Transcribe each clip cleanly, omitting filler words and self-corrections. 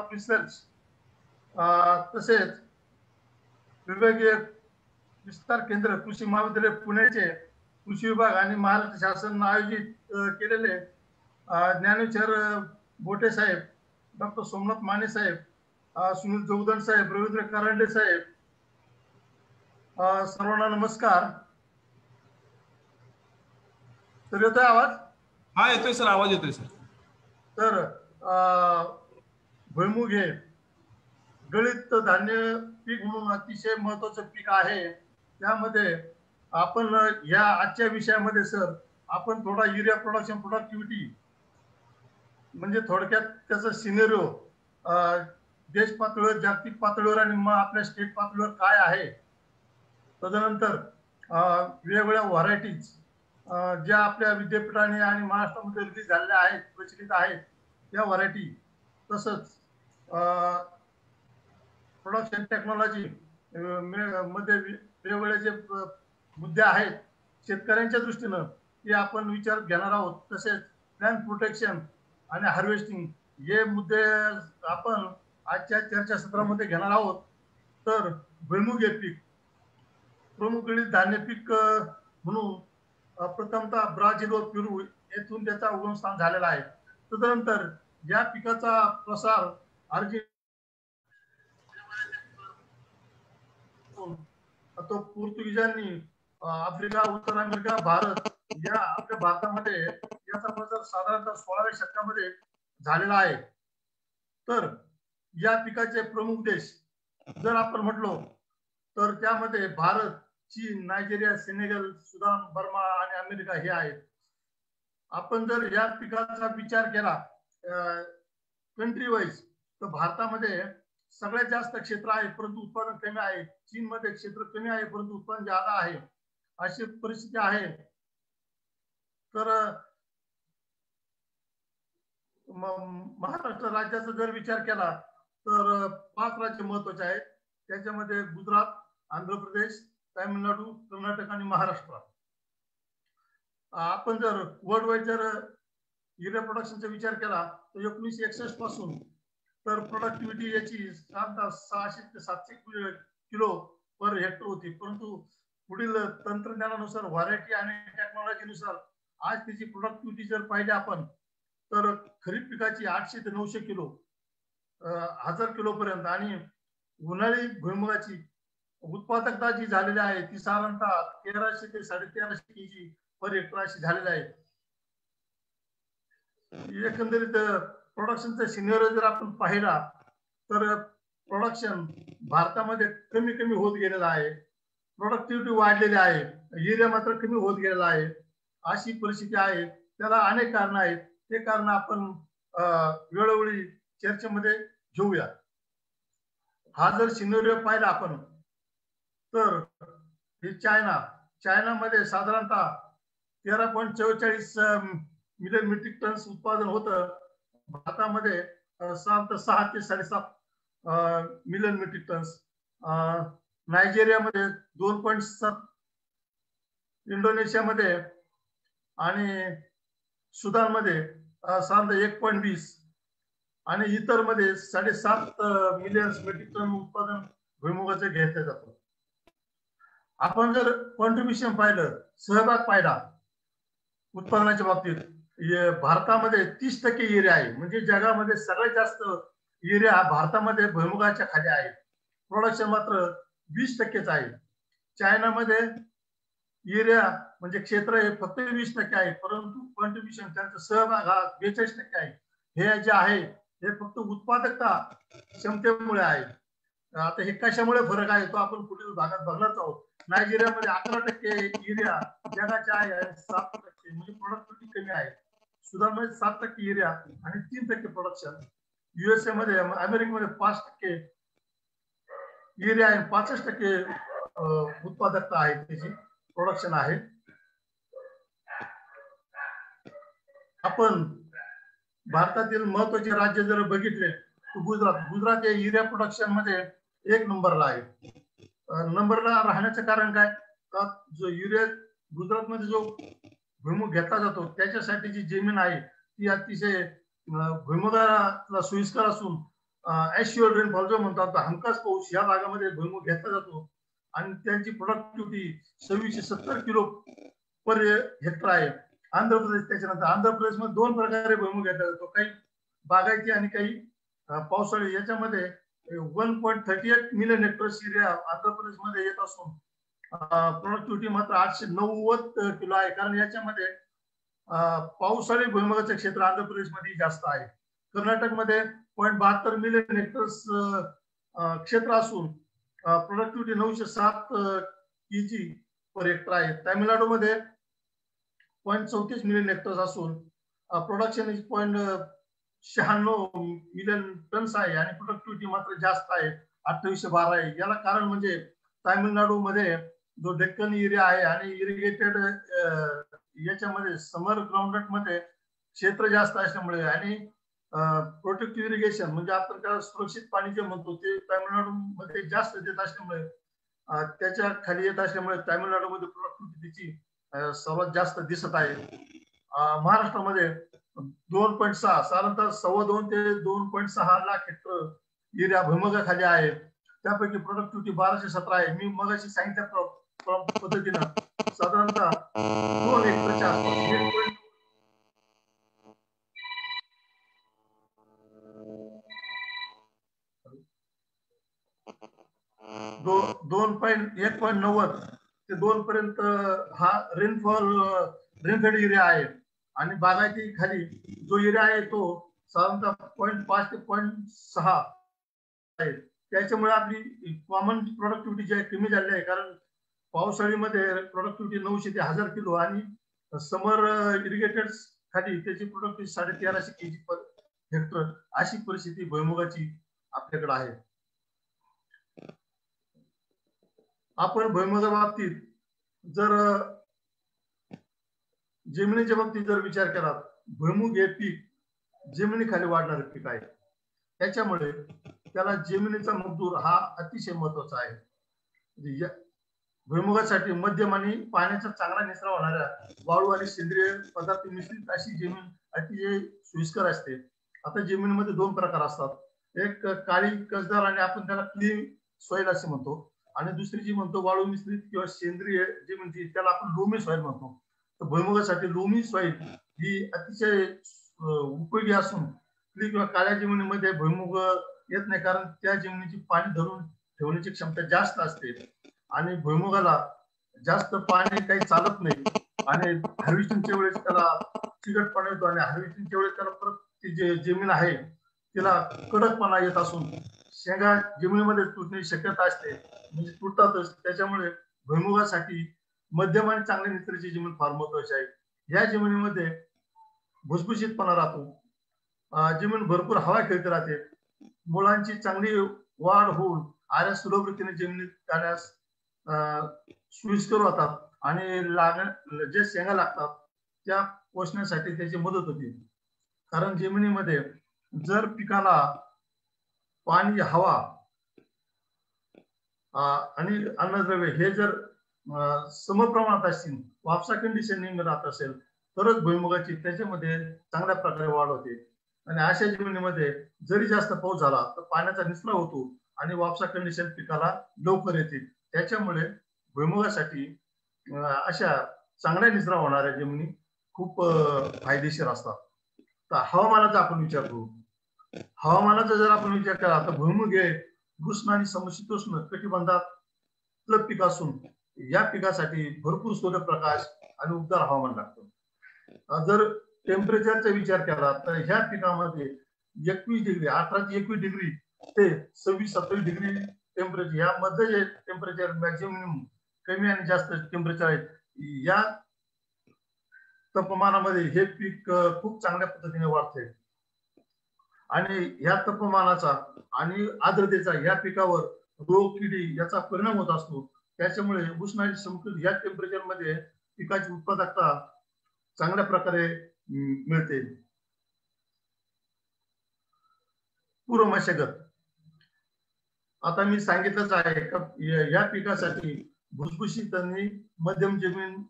Of research तसेच विभागीय विस्तार केंद्र कृषी महाविद्यालय पुण्याचे कृषी विभाग आणि महाराष्ट्र शासन आयोजित केलेले ज्ञानेश्वर बोटे साहेब, डॉक्टर सोमनाथ माने साहेब, सुनील जोगदंड साहेब, रवींद्र कारंडे साहेब, सर्वांना नमस्कार. तर येतोय आवाज? हा येतोय सर, आवाज येतोय सर. तर भुईमुग हे गळीत धान्य पीक म्हणून अतिशय महत्वाचं पीक आहे. त्यामध्ये आपण या आजच्या विषयामध्ये सर आपण थोडा युरिया प्रोडक्शन प्रोडक्टिव्हिटी म्हणजे थोडक्यात त्याचं सिनेरिओ देश पातळीवर, जागतिक पातळीवर आणि आपल्या स्टेट पातळीवर काय आहे, तदनंतर वेगवेगळ्या व्हरायटीज ज्या आपल्या विद्यापीठाने आणि महाराष्ट्रामध्ये रिलीज झालेल्या आहेत, प्रचलित आहेत त्या व्हरायटी, तसंच प्रोडक्शन टेक्नॉलॉजी मध्ये वेगवेगळे जे मुद्दे आहेत शेतकऱ्यांच्या दृष्टीनं ते आपण विचार घेणार आहोत. तसेच प्लॅन प्रोटेक्शन आणि हार्वेस्टिंग हे मुद्दे आपण आजच्या चर्चासत्रामध्ये घेणार आहोत. तर भुईमुग हे पीक प्रमुख गळीत धान्य पीक म्हणून प्रथमतः ब्राझील व पेरू येथून त्याचा उगमस्थान झालेला आहे. तदनंतर या पिकाचा प्रसार तो पोर्तुगीजांनी आफ्रिका, उत्तर अमेरिका, भारत या आपल्या भारतामध्ये याचा प्रसार साधारणतः 16व्या शतकामध्ये झालेला आहे. तर या पिकाचे प्रमुख देश जर आपण म्हटलो तर त्यामध्ये भारत, चीन, नायजेरिया, सेनेगल, सुदान, बर्मा आणि अमेरिका हे आहेत. आपण जर या पिकाचा विचार केला कंट्री वाईज तर भारतामध्ये सगळ्यात जास्त क्षेत्र आहे परंतु उत्पादन कमी आहे. चीन मध्ये क्षेत्र कमी आहे परंतु उत्पादन ज्यादा आहे, अशी परिस्थिती आहे. तर महाराष्ट्र राज्याचा जर विचार केला तर 5 राज्य महत्वाचे आहेत. त्याच्यामध्ये गुजरात, आंध्र प्रदेश, तामिळनाडू, कर्नाटक आणि महाराष्ट्र. आपण जर वर्ल्ड वाईड जर युरिया प्रोडक्शनचा विचार केला तर 1961 पासून तर प्रोडक्टिव्हिटी याची 600 ते 700 किलो पर हेक्टर होती. परंतु पुढील तंत्रज्ञानानुसार, व्हरायटी आणि टेक्नॉलॉजीनुसार आज त्याची प्रोडक्टिव्हिटी जर पाहिली आपण तर खरीप पिकाची 800 ते 900 किलो, 1000 किलो पर्यंत आणि उन्हाळी भुईमुगाची उत्पादकता जी झालेली आहे ती साधारणतः 1300 ते 1350 केजी पर हेक्टर अशी झालेली आहे. एकंदरीत प्रोडक्शनचा सिनेरिओ जर आपण पाहिला तर प्रोडक्शन भारतामध्ये कमी कमी होत गेलेला आहे, प्रोडक्टिव्हिटी वाढलेली आहे, युरिया मात्र कमी होत गेलेला आहे, अशी परिस्थिती आहे. त्याला अनेक कारण आहेत. ते कारण आपण वेळोवेळी चर्चेमध्ये घेऊया. हा जर सिनेरिओ पाहिला आपण तर हे चायनामध्ये साधारणतः 13.44 मिलियन मेट्रिक टन उत्पादन होतं. भारतामध्ये 6 ते 7.5 मिलियन मेट्रिक टन, नायजेरियामध्ये 2.7, इंडोनेशियामध्ये आणि सुदानमध्ये साधारणतः 1.20 आणि इतर मध्ये 7.5 मिलियन मेट्रिक टन उत्पादन भुईमुगाचे घेतले जातं. आपण जर कॉन्ट्रीब्युशन पाहिलं, सहभाग पाहिला उत्पादनाच्या बाबतीत, भारतामध्ये 30% युरिया आहे. म्हणजे जगामध्ये सगळ्यात जास्त युरिया हा भारतामध्ये भुईमुगाच्या खाली आहे. प्रोडक्शन मात्र 20%च आहे. चायनामध्ये युरिया म्हणजे क्षेत्र हे फक्त 20% आहे, परंतु कॉन्ट्रीब्युशन त्यांचा सहभाग हा 42% आहे. हे जे आहे हे फक्त उत्पादकता क्षमतेमुळे आहे. आता हे कशामुळे फरक आहे तो आपण पुढील भागात बघणार आहोत. नायजेरियामध्ये 11% युरिया जगाच्या आहे, 7% म्हणजे प्रोडक्टिव्हिटी कमी आहे. सुदानमध्ये 7% युरिया आणि 3% प्रोडक्शन. युएसए मध्ये, अमेरिकेमध्ये 5% युरिया आणि 65% उत्पादकता आहे, त्याची प्रोडक्शन आहे. आपण भारतातील महत्वाचे राज्य जर बघितले तर गुजरात हे युरिया प्रोडक्शन मध्ये 1 नंबरला आहे. नंबरला राहण्याचं कारण काय, तर जो युरिया गुजरातमध्ये जो भुईमुग घेतला जातो त्याच्यासाठी जी जमीन आहे ती अतिशय भुईमुगाला सोयीस्कर असून ऍश्युअर रेनफॉल जो म्हणतो हमखास पाऊस या भागामध्ये भुईमुग घेतला जातो आणि त्यांची प्रोडक्टिव्हिटी 2670 किलो पर हेक्टर आहे. आंध्र प्रदेश त्याच्यानंतर आंध्र प्रदेशमध्ये दोन प्रकारे भुईमुग घेतला जातो, काही बागायती आणि काही पावसाळी. याच्यामध्ये 1.38 मिलियन हेक्टर्स एरिया आंध्र प्रदेशमध्ये येत असून प्रोडक्टिव्हिटी मात्र 890 किलो आहे. कारण याच्यामध्ये पावसाळी भुईमुगाचे क्षेत्र आंध्र प्रदेशमध्ये जास्त आहे. कर्नाटकमध्ये 0.72 मिलियन हेक्टर्स क्षेत्र असून प्रोडक्टिव्हिटी 907 केजी पर हेक्टर आहे. तामिळनाडूमध्ये 0.34 मिलियन हेक्टर्स असून प्रोडक्शन 0.96 मिलियन टन्स आहे आणि प्रोडक्टिव्हिटी मात्र जास्त आहे, 2812 आहे. याला कारण म्हणजे तामिळनाडूमध्ये जो डेक्कन एरिया आहे आणि इरिगेटेड याच्यामध्ये समर ग्राउंडनट मध्ये क्षेत्र जास्त असल्यामुळे आणि प्रोटेक्टिव्ह इरिगेशन म्हणजे आपण त्याला सुरक्षित पाणी जे म्हणतो ते तामिळनाडूमध्ये जास्त देत असल्यामुळे त्याच्या खाली येत असल्यामुळे तामिळनाडूमध्ये प्रोडक्टिव्हिटीची सर्वात जास्त दिसत आहे. महाराष्ट्रामध्ये 2.6 साधारणतः 2.25 ते 2.6 लाख हेक्टर एरिया भुईमुगाखाली आहे. त्यापैकी प्रोडक्टिव्हिटी 1217 आहे. मी मगाशी सांगितल्या पद्धतीनं साधारणतः 2 हेक्टरच्या आसपास 1.90 ते 2 पर्यंत हा रेनफेड एरिया आहे आणि बागायती खाली जो एरिया आहे तो साधारणतः 0.5 ते 0.6 आहे. त्याच्यामुळे आपली कॉमन प्रोडक्टिव्हिटी जी आहे कमी झाली आहे. कारण पावसाळीमध्ये प्रोडक्टिव्हिटी 900 ते 1000 किलो आणि समर इरिगेटेड खाली त्याची प्रोडक्टिव्हिटी 1350 केजी पर हेक्टर अशी परिस्थिती भुईमुगाची आपल्याकडे आहे. आपण भुईमुगा बाबतीत जर जमिनीच्या बाबतीत जर विचार केला, भुईमुग हे पीक जमिनीखाली वाढणारे पीक आहे. त्याच्यामुळे त्याला जमिनीचा मजदूर हा अतिशय महत्वाचा आहे. भुईमुगासाठी मध्यम आणि पाण्याचा चांगला निचरा होणाऱ्या वाळू आणि सेंद्रिय पदार्थ मिश्रित अशी जमीन अतिशय सोयीस्कर असते. आता जमिनीमध्ये दोन प्रकार असतात, एक काळी कसदार आणि आपण त्याला क्ली सॉइल असे म्हणतो आणि दुसरी जी म्हणतो वाळू मिश्रित किंवा सेंद्रिय जमीन त्याला आपण लोमी सॉइल म्हणतो. तर भुईमुगासाठी लोमी सॉइल ही अतिशय उपयोगी असून क्ली किंवा काळ्या जमिनीमध्ये भुईमुग येत नाही, कारण त्या जमिनीची पाणी धरून ठेवण्याची क्षमता जास्त असते आणि भुईमुगाला जास्त पाणी काही चालत नाही आणि हार्वेस्टिंगच्या वेळेस त्याला चिकटपणा येतो आणि हार्वेस्टिंगच्या वेळेस त्याला परत ती जे जमीन आहे तिला कडकपणा येत असून शेंगा जमिनीमध्ये तुटण्याची शक्यता असते, म्हणजे तुटतातच. त्याच्यामुळे भुईमुगासाठी मध्यम आणि चांगल्या निचऱ्याची जमीन फार महत्वाची आहे. या जमिनीमध्ये भुसभुशीतपणा राहतो, जमीन भरपूर हवा खेळते राहते, मुळांची चांगली वाढ होऊन आऱ्या सुलभ रीतीने जमिनीत जाण्यास सोयीस्कर होतात आणि जे शेंगा लागतात त्या पोषण्यासाठी त्याची मदत होते. कारण जमिनीमध्ये जर पिकाला पाणी, हवा आणि अन्नद्रव्य हे जर समप्रमाणात असतील, वापसा कंडिशनिंग राहत असेल तरच भुईमुगाची त्याच्यामध्ये चांगल्या प्रकारे वाढ होते. आणि अशा जमिनीमध्ये जरी जास्त पाऊस झाला तर पाण्याचा निचरा होतो आणि वापसा कंडिशन पिकाला लवकर येते. त्याच्यामुळे भुईमुगासाठी अशा चांगल्या निचरा होणाऱ्या जमिनी खूप फायदेशीर असतात. तर हवामानाचा आपण विचार करू. हवामानाचा जर आपण विचार केला तर भुईमुग हे उष्ण आणि समशीतोष्ण कटिबंधातलं पीक असून या पिकासाठी भरपूर सूर्यप्रकाश आणि उबदार हवामान लागतं. जर टेम्परेचरचा विचार केला तर ह्या पिकामध्ये 21 डिग्री 18 ते 21 डिग्री ते 26-27 डिग्री टेम्परेचर, यामध्ये जे टेम्परेचर मॅक्झिमम कमी आणि जास्त टेम्परेचर आहेत, या तापमानामध्ये हे पीक खूप चांगल्या पद्धतीने वाढते. आणि या तापमानाचा आणि आर्द्रतेचा या पिकावर रोग किडी याचा परिणाम होत असतो. त्याच्यामुळे उष्ण आणि समशीतोष्ण या टेम्परेचर मध्ये पिकाची उत्पादकता चांगल्या प्रकारे मिळते. पूर्व मशागत आता मी सांगितलंच आहे का या पिकासाठी भुसभुशीत आणि मध्यम जमीन,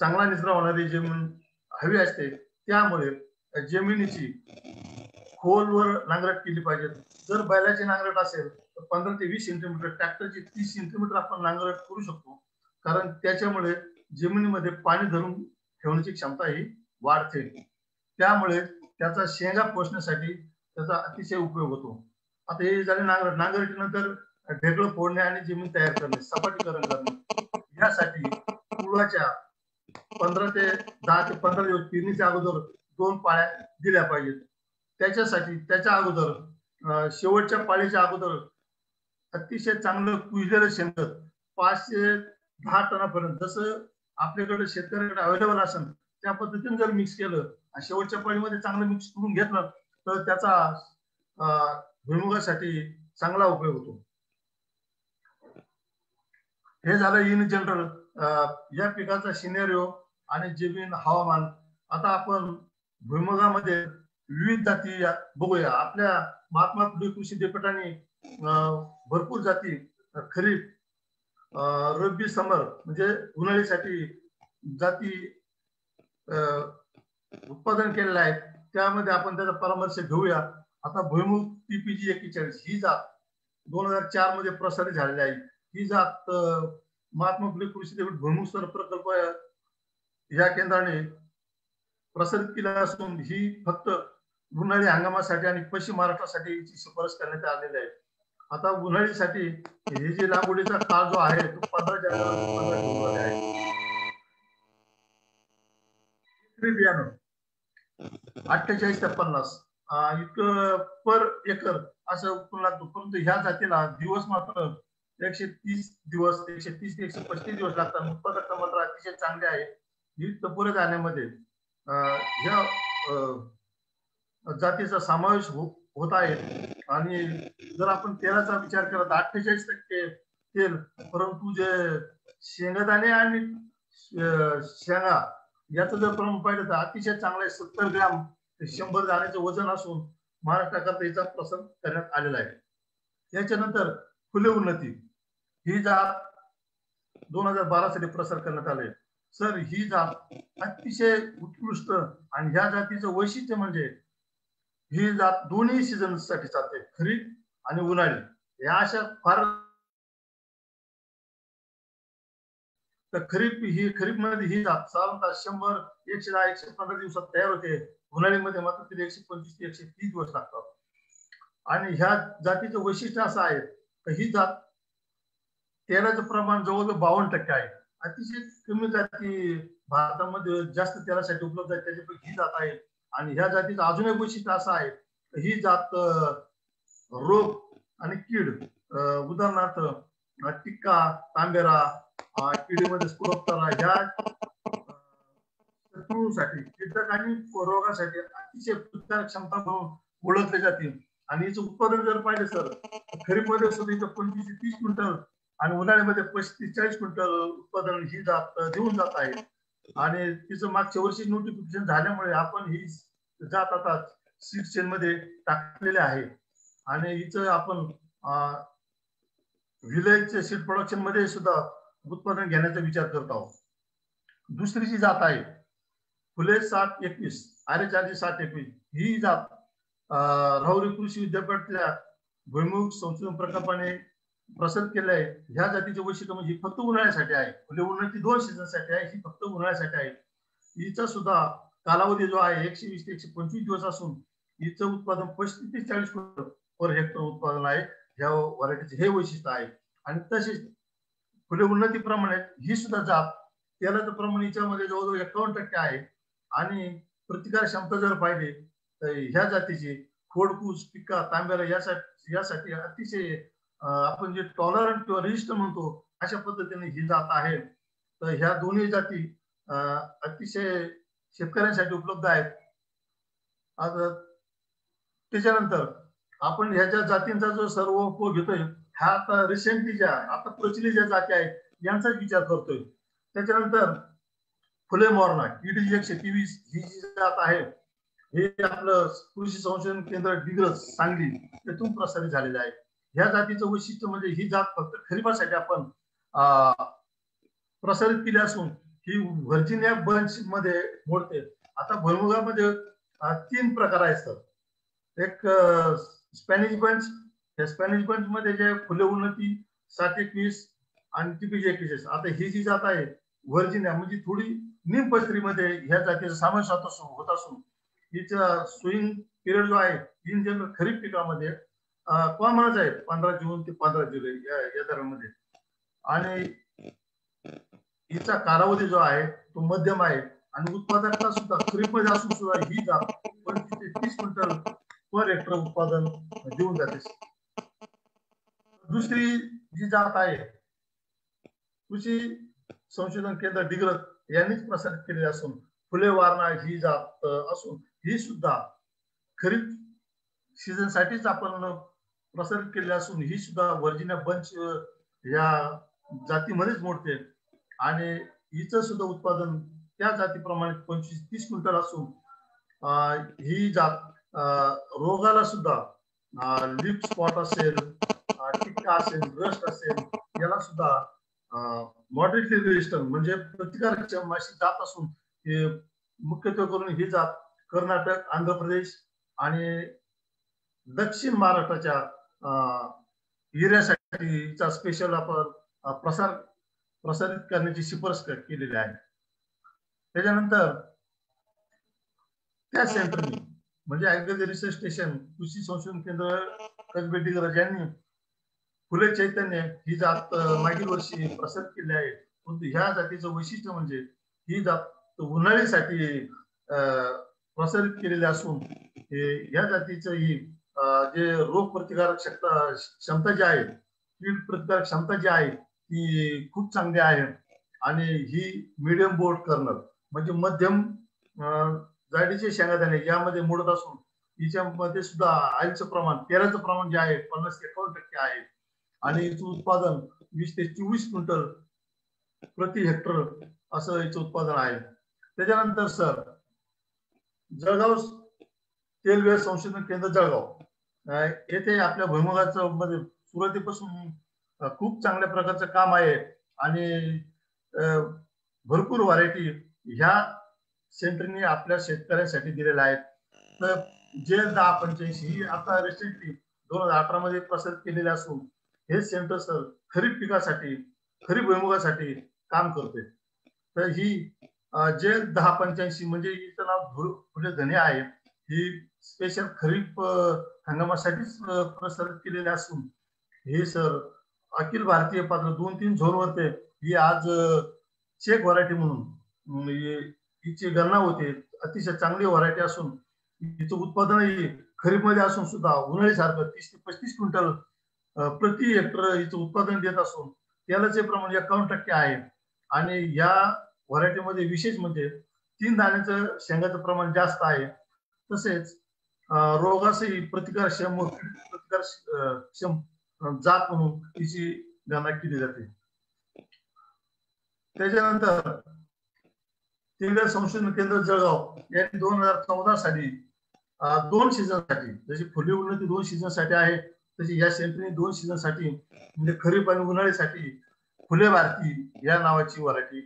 चांगला निचरा होणारी जमीन हवी असते. त्यामुळे जमिनीची खोलवर नांगरट केली पाहिजे. जर बैलाची नांगरट असेल तर 15 ते 20 सेंटीमीटर, ट्रॅक्टरची 30 सेंटीमीटर आपण नांगरट करू शकतो, कारण त्याच्यामुळे जमिनीमध्ये पाणी धरून ठेवण्याची क्षमता ही वाढते. त्यामुळे त्याचा शेंगा पोसण्यासाठी त्याचा अतिशय उपयोग होतो. आता हे झाले नांगरटीनंतर ढेकळं फोडणे आणि जमीन तयार करणे, सपाटीकरण करणे. यासाठी कुळाच्या 10 ते 15 दिवस पेरणीच्या अगोदर 2 पाळ्या दिल्या पाहिजेत. त्याच्या अगोदर शेवटच्या पाळीच्या अगोदर अतिशय चांगलं कुजलेलं शेणखत 510 टनापर्यंत, जसं आपल्याकडे शेतकऱ्याकडे अवेलेबल असेल त्या पद्धतीने जर मिक्स केलं आणि शेवटच्या पाळीमध्ये चांगलं मिक्स करून घेतलं तर त्याचा भुईमुगासाठी चांगला उपयोग होतो. हे झालं इन जनरल या पिकाचा सिनेरिओ आणि जमीन, हवामान. आता आपण भुईमुगामध्ये विविध जाती बघूया. आपल्या महात्मा फुले कृषी विद्यापीठाने भरपूर जाती खरीप, रब्बी, समर म्हणजे उन्हाळीसाठी जाती उत्पादन केलेले आहेत. त्यामध्ये आपण त्याचा परामर्श घेऊया. आता भुईमुग TPG 41 ही जात 2004 मध्ये प्रसारित झालेली आहे. ही जात महात्मा फुले कृषी विद्यापीठ भुईमुग सर प्रकल्प या केंद्राने प्रसारित केली असून ही फक्त उन्हाळी हंगामासाठी आणि पश्चिम महाराष्ट्रासाठी शिफारस करण्यात आलेली आहे. आता उन्हाळीसाठी हे जे लागवडीचा काळ जो आहे तो 15 जानेवारी आहे. बियाणं 48 ते 50 इतकं पर एकर असं उत्पन्न लागतो. परंतु ह्या जातीला दिवस मात्र 130 दिवस, 130 ते 135 दिवस लागतात. उत्पादकता मात्र अतिशय चांगली आहे. ही पुढे जाण्यामध्ये ह्या जातीचा समावेश होत आहे. आणि जर आपण तेलाचा विचार केला तर 48% तेल, परंतु जे शेंगदाणे आणि शेंगा याचं जर प्रमाण पाहिलं तर अतिशय चांगलं आहे. 70 ग्रॅम ते 100 दाण्याचं वजन असून महाराष्ट्राकरता याचा प्रसार करण्यात आलेला आहे. याच्यानंतर फुले उन्नती ही जात 2012 साठी प्रसार करण्यात आले. सर ही जात अतिशय उत्कृष्ट आणि ह्या जातीचं वैशिष्ट्य म्हणजे ही जात दोन्ही सीझन साठी चालते, खरीप आणि उन्हाळी. या अशा फार तर खरीप मध्ये ही जात साधारणतः 100, 110, 115 दिवसात तयार होते. उन्हाळीमध्ये मात्र तिला 125 ते 130 दिवस लागतात. आणि ह्या जातीचं वैशिष्ट्य असं आहे की ही जात तेलाचं प्रमाण जवळजवळ 52% आहे. अतिशय कमी जाती भारतामध्ये जास्त तेलासाठी उपलब्ध आहे त्याच्यापैकी ही जात आहे. आणि ह्या जातीचं अजून एक वैशिष्ट्य असं आहे की ही जात रोग आणि कीड, उदाहरणार्थ टिक्का, तांबेरा, किडीमध्ये स्फुरपताना ह्या शत्रूसाठी, कीटक आणि रोगासाठी अतिशय प्रतिकार क्षमता म्हणून ओळखले जाते. आणि याचं उत्पादन जर पाहिलं सर खरीपमध्ये सुद्धा इथं 25 ते 30 क्विंटल आणि उन्हाळ्यामध्ये 35-40 क्विंटल उत्पादन ही जात देऊन जात आहे. आणि तिचं मागच्या वर्षी नोटिफिकेशन झाल्यामुळे आपण ही जात आता सीड चेन मध्ये टाकलेले आहे. आणि हिचं आपण व्हिलेज सीड प्रोडक्शन मध्ये सुद्धा उत्पादन घेण्याचा विचार करत आहोत. दुसरी जी जात आहे फुले 721, आर्यचार्य 721 ही जात राहुरी कृषी विद्यापीठातल्या भुईमुग संशोधन प्रकल्पाने प्रसारित केले आहे. ह्या जातीचे वैशिष्ट्य म्हणजे ही फक्त उन्हाळ्यासाठी आहे. फुले उन्हाळ्याची 2 सीझन साठी आहे, ही फक्त उन्हाळ्यासाठी आहे. हिचा सुद्धा कालावधी जो आहे 120 ते 125 दिवस असून हिचं उत्पादन 35 ते 40 क्विंटल पर हेक्टर उत्पादन आहे. ह्या व्हरायटीचे हे वैशिष्ट्य आहे. आणि तसेच फुले उन्नती प्रमाणे ही सुद्धा जात तेलाचं प्रमाण हिच्यामध्ये जवळजवळ 51% आहे. आणि प्रतिकार क्षमता जर पाहिली तर ह्या जातीची खोडपूस, पिक्का, तांबेरा यासाठी अतिशय आपण जे टॉलरंट किंवा रेजिस्टर म्हणतो अशा पद्धतीने ही जात आहे. तर ह्या दोन्ही जाती अतिशय शेतकऱ्यांसाठी उपलब्ध आहेत. आता त्याच्यानंतर आपण ह्याच्या जातींचा जो सर्व उपयोग घेतोय ह्या आता रिसेंटली ज्या आता प्रचलित ज्या जाती आहेत यांचाच विचार करतोय. त्याच्यानंतर फुले मोरणा TPG 123 ही जी जात आहे हे आपलं कृषी संशोधन केंद्र डिग्रस सांगली येथून प्रसारित झालेलं आहे. ह्या जातीचं वैशिष्ट्य म्हणजे ही जात फक्त खरीपासाठी आपण प्रसारित केली असून ही व्हर्जिनिया बंच मध्ये मोडते. आता भुईमुगामध्ये 3 प्रकार आहेत सर. एक स्पॅनिश बंच, त्या स्पॅनिश बंच मध्ये जे फुले उन्नती 721 आणि टीपीजी 41, आता ही जी जात आहे व्हर्जिनिया म्हणजे थोडी निमपत्रीमध्ये ह्या जातीचा समावेश होत असून हिचा स्विंग पिरियड जो आहे इन जनरल खरीप पिकामध्ये कॉमनच आहे 15 जून ते 15 जुलै या दरम्यान, आणि हिचा कालावधी जो आहे तो मध्यम आहे आणि उत्पादकता सुद्धा खरीप मध्ये असून सुद्धा ही जात 25 ते 30 क्विंटल पर हेक्टर उत्पादन देऊन जाते. दुसरी जी जात आहे कृषी संशोधन केंद्र डिग्रज यांनीच प्रसारित केलेली असून फुले वारणा ही जात असून ही सुद्धा खरीप सीझन साठीच आपण प्रसारित केलेली असून ही सुद्धा व्हर्जिनिया बंच या जातीमध्येच मोडते आणि हिचं सुद्धा उत्पादन त्या जातीप्रमाणे 25-30 क्विंटल असून ही जात रोगाला सुद्धा लिप स्पॉट असेल, टिक्का असेल, रस्ट असेल, याला सुद्धा मॉडरेटली रेजिस्टंट म्हणजे प्रतिकारक्षम अशी जात असून हे मुख्यत्वे करून ही जात कर्नाटक, आंध्र प्रदेश आणि दक्षिण महाराष्ट्राच्या एरियासाठी स्पेशल आपण प्रसारित करण्याची शिफारस केलेली आहे. त्याच्यानंतर त्या सेंटरनी म्हणजे ऍग्रिकल्चर रिसर्च स्टेशन कृषी संशोधन केंद्र कसबे डिग्रज यांनी फुले चैतन्य ही जात मागील वर्षी प्रसारित केली आहे. परंतु ह्या जातीचं वैशिष्ट्य म्हणजे ही जात उन्हाळीसाठी प्रसारित केलेली असून या जातीचं ही जे रोग प्रतिकारक क्षमता जी आहे, कीड प्रतिकारक क्षमता जी आहे ती खूप चांगली आहे आणि ही मीडियम बोर्ड कर्नल म्हणजे मध्यम जाडीचे शेंगादाणे यामध्ये मोडत असून हिच्यामध्ये सुद्धा आईचं प्रमाण तेलाचं प्रमाण जे आहे 50 ते 51% आहे आणि हिचं उत्पादन 20 ते 24 क्विंटल प्रति हेक्टर असं हिचं उत्पादन आहे. त्याच्यानंतर सर जळगाव तेलबिया संशोधन केंद्र जळगाव येथे आपल्या भुईमुगाचं मध्ये सुरुवातीपासून खूप चांगल्या प्रकारचं काम आहे आणि भरपूर व्हरायटी ह्या सेंटरने आपल्या शेतकऱ्यांसाठी दिलेल्या आहेत. तर जे 1085 ही आता रिसेंटली 2018 मध्ये प्रसारित केलेले असून हे सेंटर सर खरीप पिकासाठी, खरीप भुईमुगासाठी काम करते. तर ही जे 1085 म्हणजे हिचं नाव फुले धने आहे, ही स्पेशल खरीप हंगामासाठीच प्रसारित केलेले असून हे सर अखिल भारतीय पात्र 2-3 झोनवरती ही आज चेक व्हरायटी म्हणून हिची गणना होते. अतिशय चांगली व्हरायटी असून हिचं उत्पादनही खरीप मध्ये असून सुद्धा उन्हाळी सारखं 30 ते 35 क्विंटल प्रति हेक्टर हिचं उत्पादन देत असून तेलाचे प्रमाण 51% आहे आणि या व्हरायटीमध्ये विशेष म्हणजे 3 दाण्याचं शेंगाचं प्रमाण जास्त आहे. तसेच रोगासही प्रतिकारक्षम जात म्हणून तिची गणना केली जाते. त्याच्यानंतर तेलबिया संशोधन केंद्र जळगाव यांनी 2014 साली 2 सीझन साठी, जशी फुले उन्नती 2 सीझन साठी आहे तशी या सेंटरने 2 सीझन साठी म्हणजे खरीप आणि उन्हाळीसाठी फुले भारती या नावाची व्हरायटी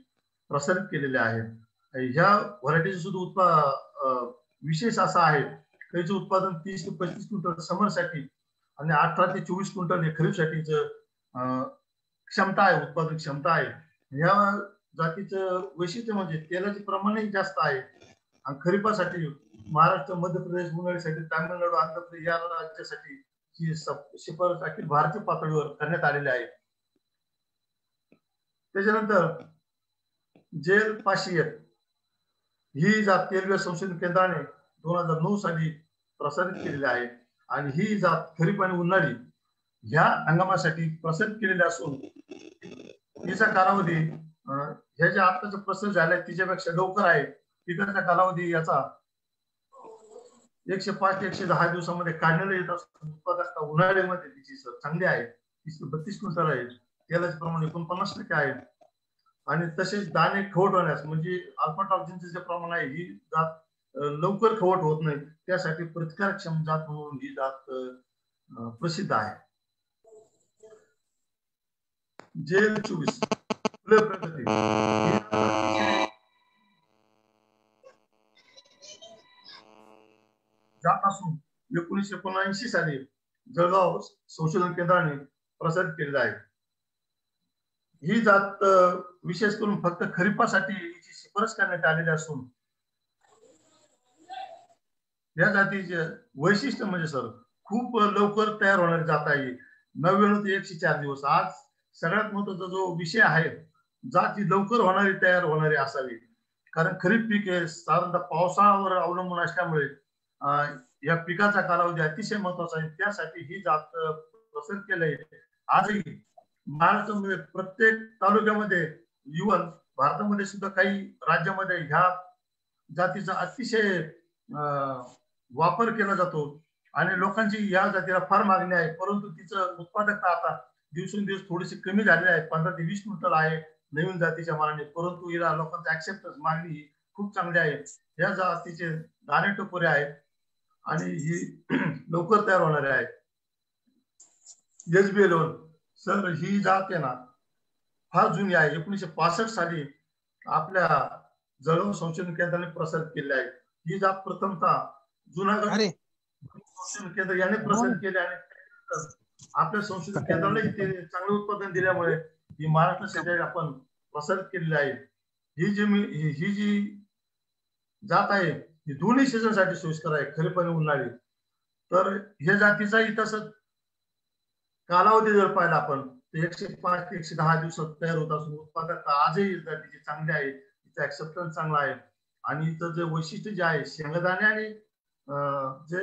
प्रसारित केलेली आहे. ह्या व्हरायटीचं सुद्धा विशेष असा आहे की याचं उत्पादन 30 ते 35 क्विंटल समर साठी आणि 18 ते 24 क्विंटल हे खरीप साठीचं क्षमता आहे, उत्पादन क्षमता आहे. या जातीचं वैशिष्ट्य म्हणजे तेलाचे प्रमाणही जास्त आहे आणि खरीपासाठी महाराष्ट्र, मध्य प्रदेश, उन्हाळीसाठी तामिळनाडू, आंध्र प्रदेश या राज्यासाठी ही शिफारस अखिल भारतीय पातळीवर करण्यात आलेली आहे. त्याच्यानंतर जेल 501 ही जात तेलबिया संशोधन केंद्राने 2009 साली प्रसारित केलेली आहे आणि ही जात खरीप आणि उन्हाळी ह्या हंगामासाठी प्रसारित केलेली असून तिचा कालावधी ह्याच्या आताचा प्रसार झालाय तिच्यापेक्षा लवकर आहे. पिकाचा कालावधी याचा 105 ते 110 दिवसामध्ये काढण्याला येत असतो. उत्पादकता उन्हाळ्यामध्ये तिची चांगली आहे, 30 ते 32 क्विंटल आहे. तेलाचे प्रमाण 49% आहे आणि तसेच दाणे खवट होण्यास म्हणजे अल्फा टॉक्सिनचे जे प्रमाण आहे ही जात लवकर खवट होत नाही, त्यासाठी प्रतिकारक्षम जात म्हणून ही जात प्रसिद्ध आहे. जेल 24 प्रगती जात असून 1979 साली जळगाव संशोधन केंद्राने प्रसारित केलेला आहे. ही जात विशेष करून फक्त खरीपासाठी हिची शिफारस करण्यात आलेली असून या जातीचे वैशिष्ट्य म्हणजे सर खूप लवकर तयार होणारी जात आहे. 99 ते 104 दिवस. आज सगळ्यात महत्वाचा जो विषय आहे, जाती लवकर होणारी तयार होणारी असावी. कारण खरीप पीक हे साधारणतः पावसाळ्यावर अवलंबून असल्यामुळे या पिकाचा कालावधी अतिशय महत्वाचा आहे. त्यासाठी ही जात प्रसारित केली आहे. आजही महाराष्ट्रामध्ये प्रत्येक तालुक्यामध्ये, इव्हन भारतामध्ये सुद्धा काही राज्यामध्ये ह्या जातीचा अतिशय वापर केला जातो आणि लोकांची या जातीला फार मागणी आहे. परंतु तिचं उत्पादकता आता दिवसेंदिवस थोडीशी कमी झालेली आहे. 15 ते 20 क्विंटल आहे नवीन जातीच्या मानाने. परंतु हिला लोकांचा ऍक्सेप्टन्स, मागणी खूप चांगली आहे. या जातीचे दाणे टपोरे आहेत आणि ही लवकर तयार होणारे आहेत. SB11 सर ही जात आहे ना फार जुनी आहे. 1965 साली आपल्या जळगाव संशोधन केंद्राने प्रसारित केली आहे. ही जात प्रथमतः जुनागड संशोधन केंद्र याने प्रसारित केली आणि आपल्या संशोधन केंद्राला ते चांगले उत्पादन दिल्यामुळे ही महाराष्ट्र शेजारी आपण प्रसारित केलेली आहे. ही जी जात आहे ही दोन्ही सीझन साठी सोयीस्कर आहे, खरीप आणि उन्हाळी. तर या जातीचा इतिहास कालावधी जर पाहिला आपण 105 ते 110 दिवसात तयार होत असून उत्पादकता आजही जातीची चांगली आहे. तिचा ऍक्सेप्टन्स चांगला आहे आणि इथं जे वैशिष्ट्य जे आहे शेंगदाणे आणि जे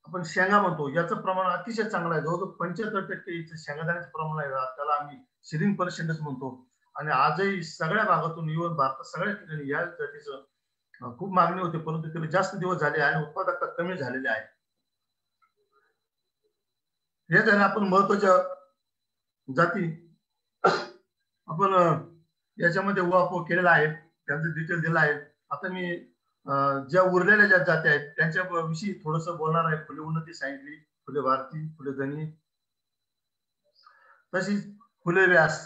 आपण शेंगा म्हणतो याचं प्रमाण अतिशय चांगलं आहे. जवळजवळ 75% इथं शेंगदाण्याचं प्रमाण आहे. त्याला आम्ही सीडिंग पर्सेंटेज म्हणतो. आणि आजही सगळ्या भागातून इव्हन भारतात सगळ्या ठिकाणी या जातीचं खूप मागणी होते, परंतु त्याला जास्त दिवस झाले आणि उत्पादकता कमी झालेली आहे. हे जर आपण महत्वाच्या जाती आपण याच्यामध्ये उहापोह केलेला आहे, त्यांचं डिटेल दिलं आहे. आता मी ज्या उरलेल्या ज्या जाती आहेत त्यांच्या विषयी थोडस बोलणार आहे. फुले उन्नती सांगितली, फुले भारती, फुले धनी, तशीच फुले व्यास,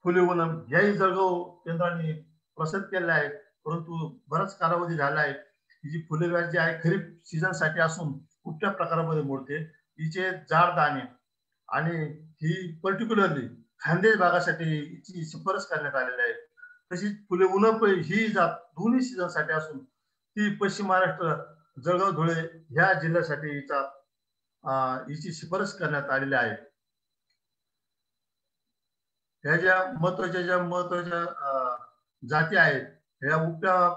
फुले उनम याही जळगाव केंद्राने प्रसारित केलेल्या आहेत. परंतु बराच कालावधी झाला आहे. ही जी फुले व्यास जी आहे खरीप सीझन साठी असून कुठल्या प्रकारामध्ये मोडते. हिचे जाड दाणे आणि ही पर्टिक्युलरली खानदेश भागासाठी हिची शिफारस करण्यात आलेली आहे. तशीच फुले उनप ही जात दोन्ही सीझन साठी असून ती पश्चिम महाराष्ट्र, जळगाव, धुळे ह्या जिल्ह्यासाठी हिची शिफारस करण्यात आलेली आहे. ह्या ज्या महत्वाच्या जाती आहेत ह्या उपट्या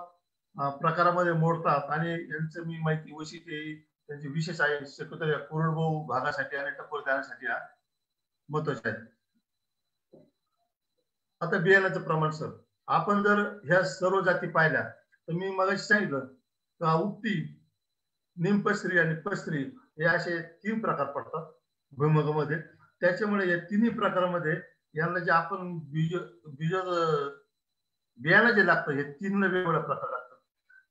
प्रकारामध्ये मोडतात आणि यांचं मी माहिती वैशिष्ट्य त्यांची विशेष आहे. शक्यतो या कोरडवाहू भागासाठी आणि टपोर दाण्यासाठी हा महत्वाचे आहे. आता बियाण्याचं प्रमाण सर आपण जर ह्या सर्व जाती पाहिल्या तर मी मगाशी सांगितलं का उपटी, निमपस्त्री आणि पस्त्री हे असे 3 प्रकार पडतात भुईमुगामध्ये. त्याच्यामुळे या तिन्ही प्रकारामध्ये यांना जे आपण बियाणं जे लागतं हे 3 वेगवेगळ्या प्रकार लागतात.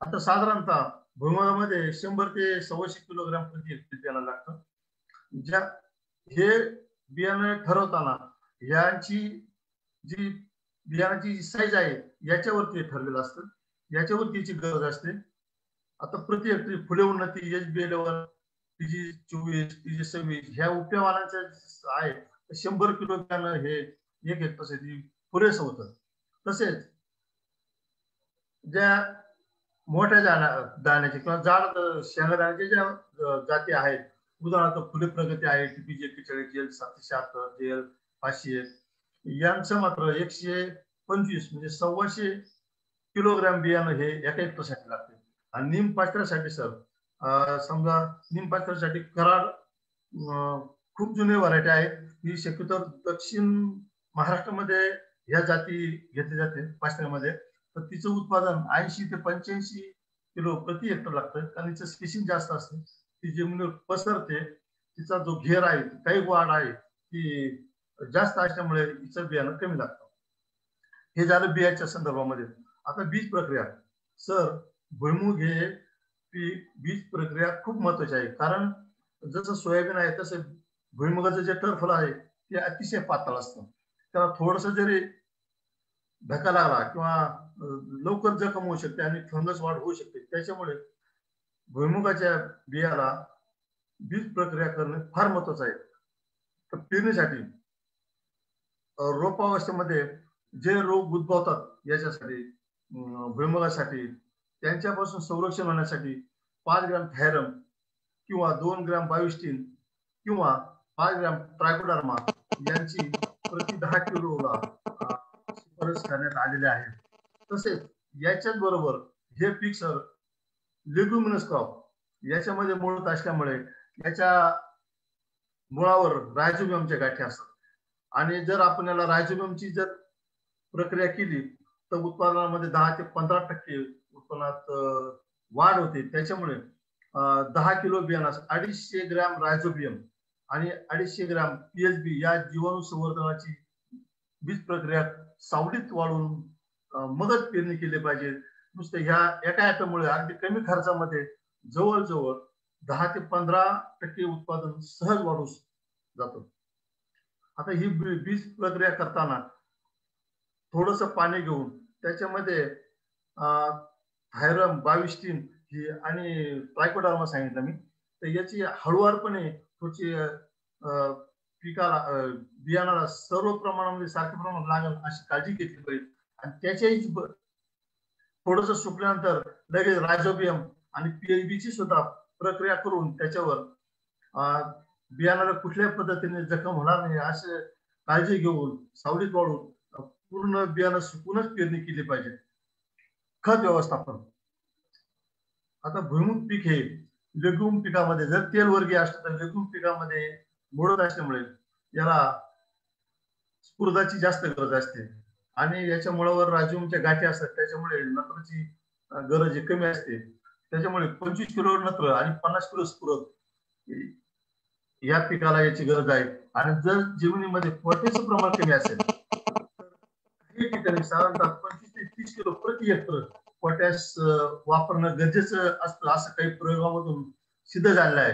आता साधारणतः भुईमुगामध्ये 100 ते 125 किलोग्राम प्रति हेक्टर बियाणं लागतं. ज्या हे बियाणं ठरवताना यांची जी बियाणाची साईज आहे याच्यावरती ठरलेलं असतं, याच्यावरती याची गरज असते. आता प्रति हेक्टरी फुले उन्नती, SB11, TG24, TG26 ह्या उपट्यावालांचं आहे 100 किलो बियाणं हे 1 हेक्टरसाठी पुरेसं होतं. तसेच ज्या मोठ्या दाण्याचे किंवा जाड शेंगदाण्याचे ज्या जाती आहेत, उदाहरणार्थ फुले प्रगती आहे, TPJ 41, JL 776, JL 501 यांचं मात्र 125 म्हणजे 125 किलोग्राम बियाणं हे एका हेक्टरसाठी लागते. आणि निमपाष्ट्यासाठी सर समजा निमपाष्ट्यासाठी कराड खूप जुने व्हरायटी आहे. ही शक्यतो दक्षिण महाराष्ट्रामध्ये ह्या जाती घेतली जाते पाष्ट्यामध्ये. तर तिचं उत्पादन 80 ते 85 किलो प्रति हेक्टर लागतं. कारण तिचं स्पेसिंग जास्त असते, ती जमिनीवर पसरते, तिचा जो घेर आहे काही वाढ आहे ती जास्त असल्यामुळे तिचं बियाणं कमी लागतं. हे झालं बियाच्या संदर्भामध्ये. आता बीज प्रक्रिया सर भुईमुग हे बीज प्रक्रिया खूप महत्वाची आहे. कारण जसं सोयाबीन आहे तसं भुईमुगाचं जे टरफल आहे ते अतिशय पातळ असतं. त्याला थोडस जरी धक्का लागला किंवा लवकर जखम होऊ शकते आणि फंगस वाढ होऊ शकते. त्याच्यामुळे भुईमुगाच्या बियाला बीज प्रक्रिया करणे फार महत्वाचं आहे. तर पेरणीसाठी रोपावस्थेमध्ये जे रोग उद्भवतात याच्यासाठी भुईमुगासाठी त्यांच्यापासून संरक्षण होण्यासाठी 5 ग्रॅम थायरम किंवा 2 ग्रॅम बायोस्टीन किंवा 5 ग्रॅम ट्रायकोडर्मा यांची प्रति 10 किलोला शिफारस करण्यात आलेले आहे. तसेच याच्याच बरोबर हे पीक सर लेग्युमिनस क्रॉप याच्यामध्ये मुळत असल्यामुळे याच्या मुळावर रायझोबियमच्या गाठी असतात आणि जर आपण याला रायझोबियमची जर प्रक्रिया केली तर उत्पादनामध्ये 10 ते 15% उत्पन्नात वाढ होते. त्याच्यामुळे 10 किलो बियाणास 250 ग्रॅम रायझोबियम आणि 250 ग्रॅम पीएचबी या जीवाणू संवर्धनाची बीज प्रक्रिया सावलीत वाढून मगच पेरणी केली पाहिजे. नुसतं ह्या एका ऍटममुळे अगदी कमी खर्चामध्ये जवळजवळ 10 ते 15% उत्पादन सहज वाढू जातं. आता ही बीज प्रक्रिया करताना थोडंसं पाणी घेऊन त्याच्यामध्ये थायरम बाविस्टीन ही आणि ट्रायकोडर्मा सांगितलं मी, तर याची हळुवारपणे थोडीशी पिकाला बियाणाला सर्व प्रमाणामध्ये सारख्या प्रमाणात लागेल अशी काळजी घेतली पाहिजे. आणि त्याच्याही थोडंसं सुकल्यानंतर लगेच रायझोबियम आणि पीएचबीची सुद्धा प्रक्रिया करून त्याच्यावर बियाणाला कुठल्याही पद्धतीने जखम होणार नाही असे काळजी घेऊन सावलीत वाढून पूर्ण बियाणं सुकूनच पेरणी केली पाहिजे. खत व्यवस्थापन. आता भुईमुग पीक हे लेग्युम पिकामध्ये जर तेलवर्गीय असतं तर लेग्युम पिकामध्ये मोडत असल्यामुळे याला स्फुरदाची जास्त गरज असते आणि याच्या मुळावर रायझोबियमच्या गाठी असतात त्याच्यामुळे नत्राची गरज कमी असते. त्याच्यामुळे 25 किलो नत्र आणि 50 किलो स्फुरद या पिकाला याची गरज आहे. आणि जर जमिनीमध्ये पोटॅशचं प्रमाण कमी असेल तर काही ठिकाणी साधारणतः 25 ते 30 किलो प्रति हेक्टर पोटॅश वापरणं गरजेचं असतं असं काही प्रयोगामधून सिद्ध झालेलं आहे.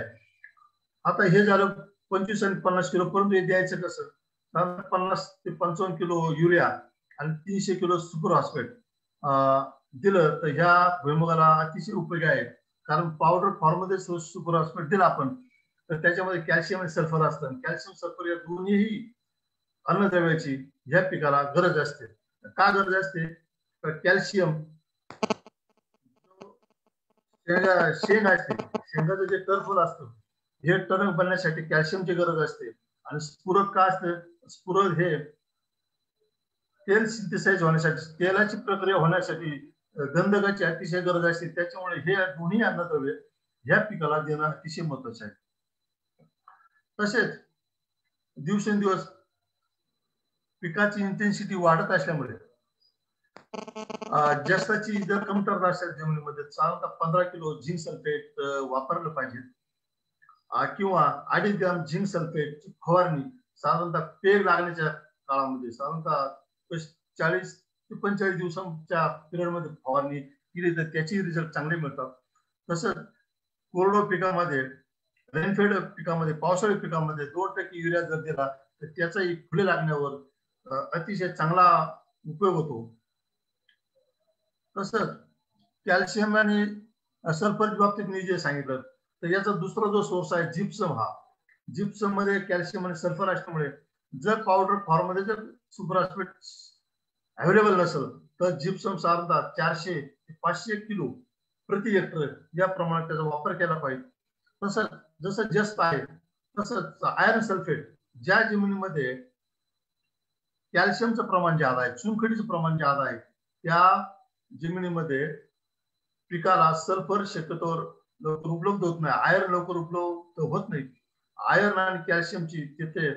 आता हे झालं 25 आणि 50 किलो, परंतु हे द्यायचं कसं? 50 ते 55 किलो युरिया आणि 300 किलो सुपर फॉस्फेट दिलं तर ह्या भुईमुगाला अतिशय उपयोगी आहे. कारण पावडर फॉर्ममध्ये सुपर फॉस्फेट दिला आपण तर त्याच्यामध्ये कॅल्शियम आणि सल्फर असतं. कॅल्शियम सल्फर या दोन्हीही अन्नद्रव्याची ह्या पिकाला गरज असते. का गरज असते? तर कॅल्शियम शेंग असते, शेंगाचं जे टरफल असतं हे टणक बनण्यासाठी कॅल्शियमची गरज असते. आणि स्फुरद का असतं? स्फुरद हे तेल सिंथेसाइज होण्यासाठी तेलाची प्रक्रिया होण्यासाठी गंधकाची अतिशय गरज असते. त्याच्यामुळे हे दोन्ही अन्नद्रव्य ह्या पिकाला देणं अतिशय महत्वाचं आहे. तसेच दिवसेंदिवस पिकाची इंटेन्सिटी वाढत असल्यामुळे जास्ताची जर कमतरता असेल जमिनीमध्ये साधारणतः 15 किलो झिंक सल्फेट वापरलं पाहिजे किंवा 2.5 ग्रॅम झिंक सल्फेटची फवारणी साधारणतः पेग लागण्याच्या काळामध्ये साधारणतः 40 ते 45 दिवसांच्या पिरियडमध्ये फवारणी केली तर त्याची रिझल्ट चांगले मिळतात. तसंच कोरडो पिकामध्ये रेनफेड पिकामध्ये पावसाळी पिकामध्ये 2% युरिया जर दिला तर त्याचाही फुले लागण्यावर अतिशय चांगला उपयोग होतो. तसंच कॅल्शियम आणि सल्फरच्या बाबतीत मी जे सांगितलं तर याचा दुसरा जो सोर्स आहे जिप्सम. हा जिप्सम मध्ये कॅल्शियम आणि सल्फर असल्यामुळे जर पावडर फॉर्म मध्ये जर सुपर फॉस्फेट अवेलेबल नसेल तर जिप्सम साधारणतः 400 ते 500 किलो प्रति हेक्टर या प्रमाणात त्याचा वापर केला पाहिजे. तसंच जसं जस्त आहे तसंच आयर्न सल्फेट ज्या जमिनीमध्ये कॅल्शियमचं प्रमाण जास्त आहे, चुनखडीचं प्रमाण जास्त आहे त्या जमिनीमध्ये पिकाला सल्फर शक्यतोवर लवकर उपलब्ध होत नाही, आयर्न लवकर उपलब्ध होत नाही. आयर्न आणि कॅल्शियमची तिथे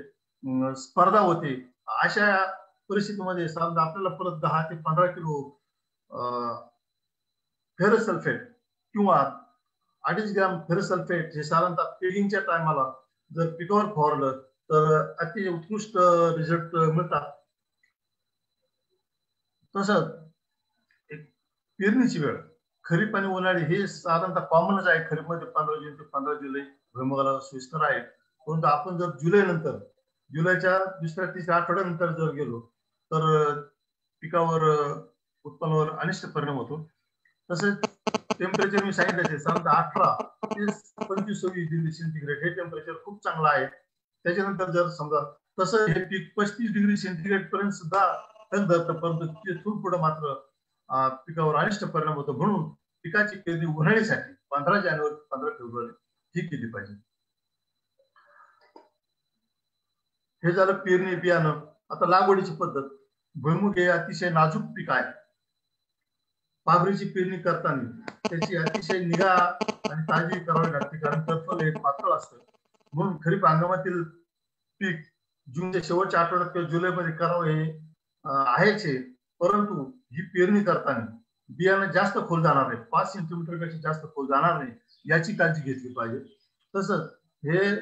स्पर्धा होते. अशा परिस्थितीमध्ये साधारणतः आपल्याला परत 10 ते 15 किलो फेरस सल्फेट किंवा 2.5 ग्रॅम फेरस सल्फेट हे साधारणतः पेगिंगच्या टायमाला जर पिकावर फवारलं तर अतिशय उत्कृष्ट रिझल्ट मिळतात. तसंच पेरणीची वेळ खरीप आणि उन्हाळी हे साधारणतः कॉमनच आहे. खरीपमध्ये 15 जून ते 15 जुलै भुईमुगाला सोयीस्कर आहे. परंतु आपण जर जुलैच्या दुसऱ्या तिसऱ्या आठवड्यानंतर जर गेलो तर पिकावर उत्पन्नावर अनिष्ट परिणाम होतो. तसेच टेम्परेचर मी सांगितलं साधारणतः 18 ते 25-26 डिग्री सेंटीग्रेड हे टेम्परेचर खूप चांगलं आहे. त्याच्यानंतर जर समजा तसं हे पीक 35 डिग्री सेंटीग्रेड पर्यंत सुद्धा धरतं, परंतु तिथून पुढे मात्र पिकावर अनिष्ट परिणाम होतो. म्हणून पिकाची पेरणी उन्हाळीसाठी 15 जानेवारी 15 फेब्रुवारी ही केली पाहिजे. हे झालं पेरणी बियाणं. आता लागवडीची पद्धत. भुईमुग हे अतिशय नाजूक पीक आहे. पाभरीची पेरणी करताना त्याची अतिशय निगा आणि काळजी करावी लागते, कारण टरफल हे पातळ असतं. म्हणून खरीप हंगामातील पीक जूनच्या शेवटच्या आठवड्यात किंवा जुलैमध्ये करावं हे आहेच. परंतु ही पेरणी करताना बियाणं जास्त खोल जाणार नाही, 5 सेंटीमीटर पेक्षा जास्त खोल जाणार नाही, याची काळजी घेतली पाहिजे. तसंच हे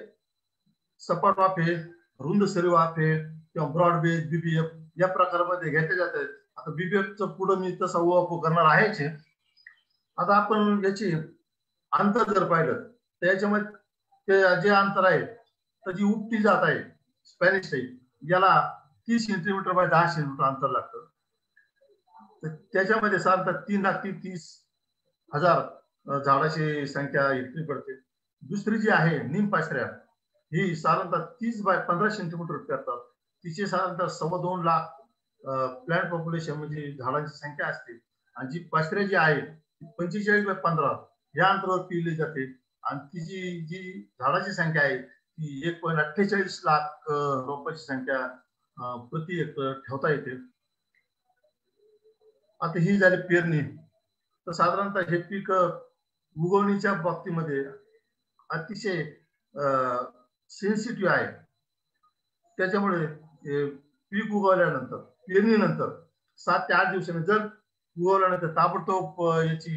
सपाट वाफे, रुंद सरी वाफे किंवा ब्रॉड बेस बीबीएफ या प्रकारामध्ये घेतले जातात. आता बीबीएफचं पुढे मी तसा वापर करणार आहेच. आता आपण याची अंतर जर पाहिलं तर याच्यामध्ये ते जे अंतर आहे तर जी उपटी जात आहे स्पॅनिश टाईप, याला 30 सेंटीमीटर बाय 10 सेंटीमीटर अंतर लागतं. तर त्याच्यामध्ये साधारणतः 3,30,000 झाडाची संख्या इतकी पडते. दुसरी जी आहे निमपाशऱ्या, ही साधारणतः 30 बाय 15 सेंटीमीटर करतात. तिचे साधारणतः 2.25 लाख प्लांट पॉप्युलेशन म्हणजे झाडांची संख्या असते. आणि जी पाशऱ्या जी आहे 45 बाय 15 या अंतरावर पिळली जाते. आणि तिची जी झाडाची संख्या आहे ती 1.48 लाख रोपांची संख्या प्रति एकर ठेवता येते. आता ही झाली पेरणी. तर साधारणतः हे पीक उगवणीच्या बाबतीमध्ये अतिशय सेन्सिटिव्ह आहे. त्याच्यामुळे पीक उगवल्यानंतर पेरणीनंतर 7 ते 8 दिवसांनी जर उगवल्यानंतर ताबडतोब याची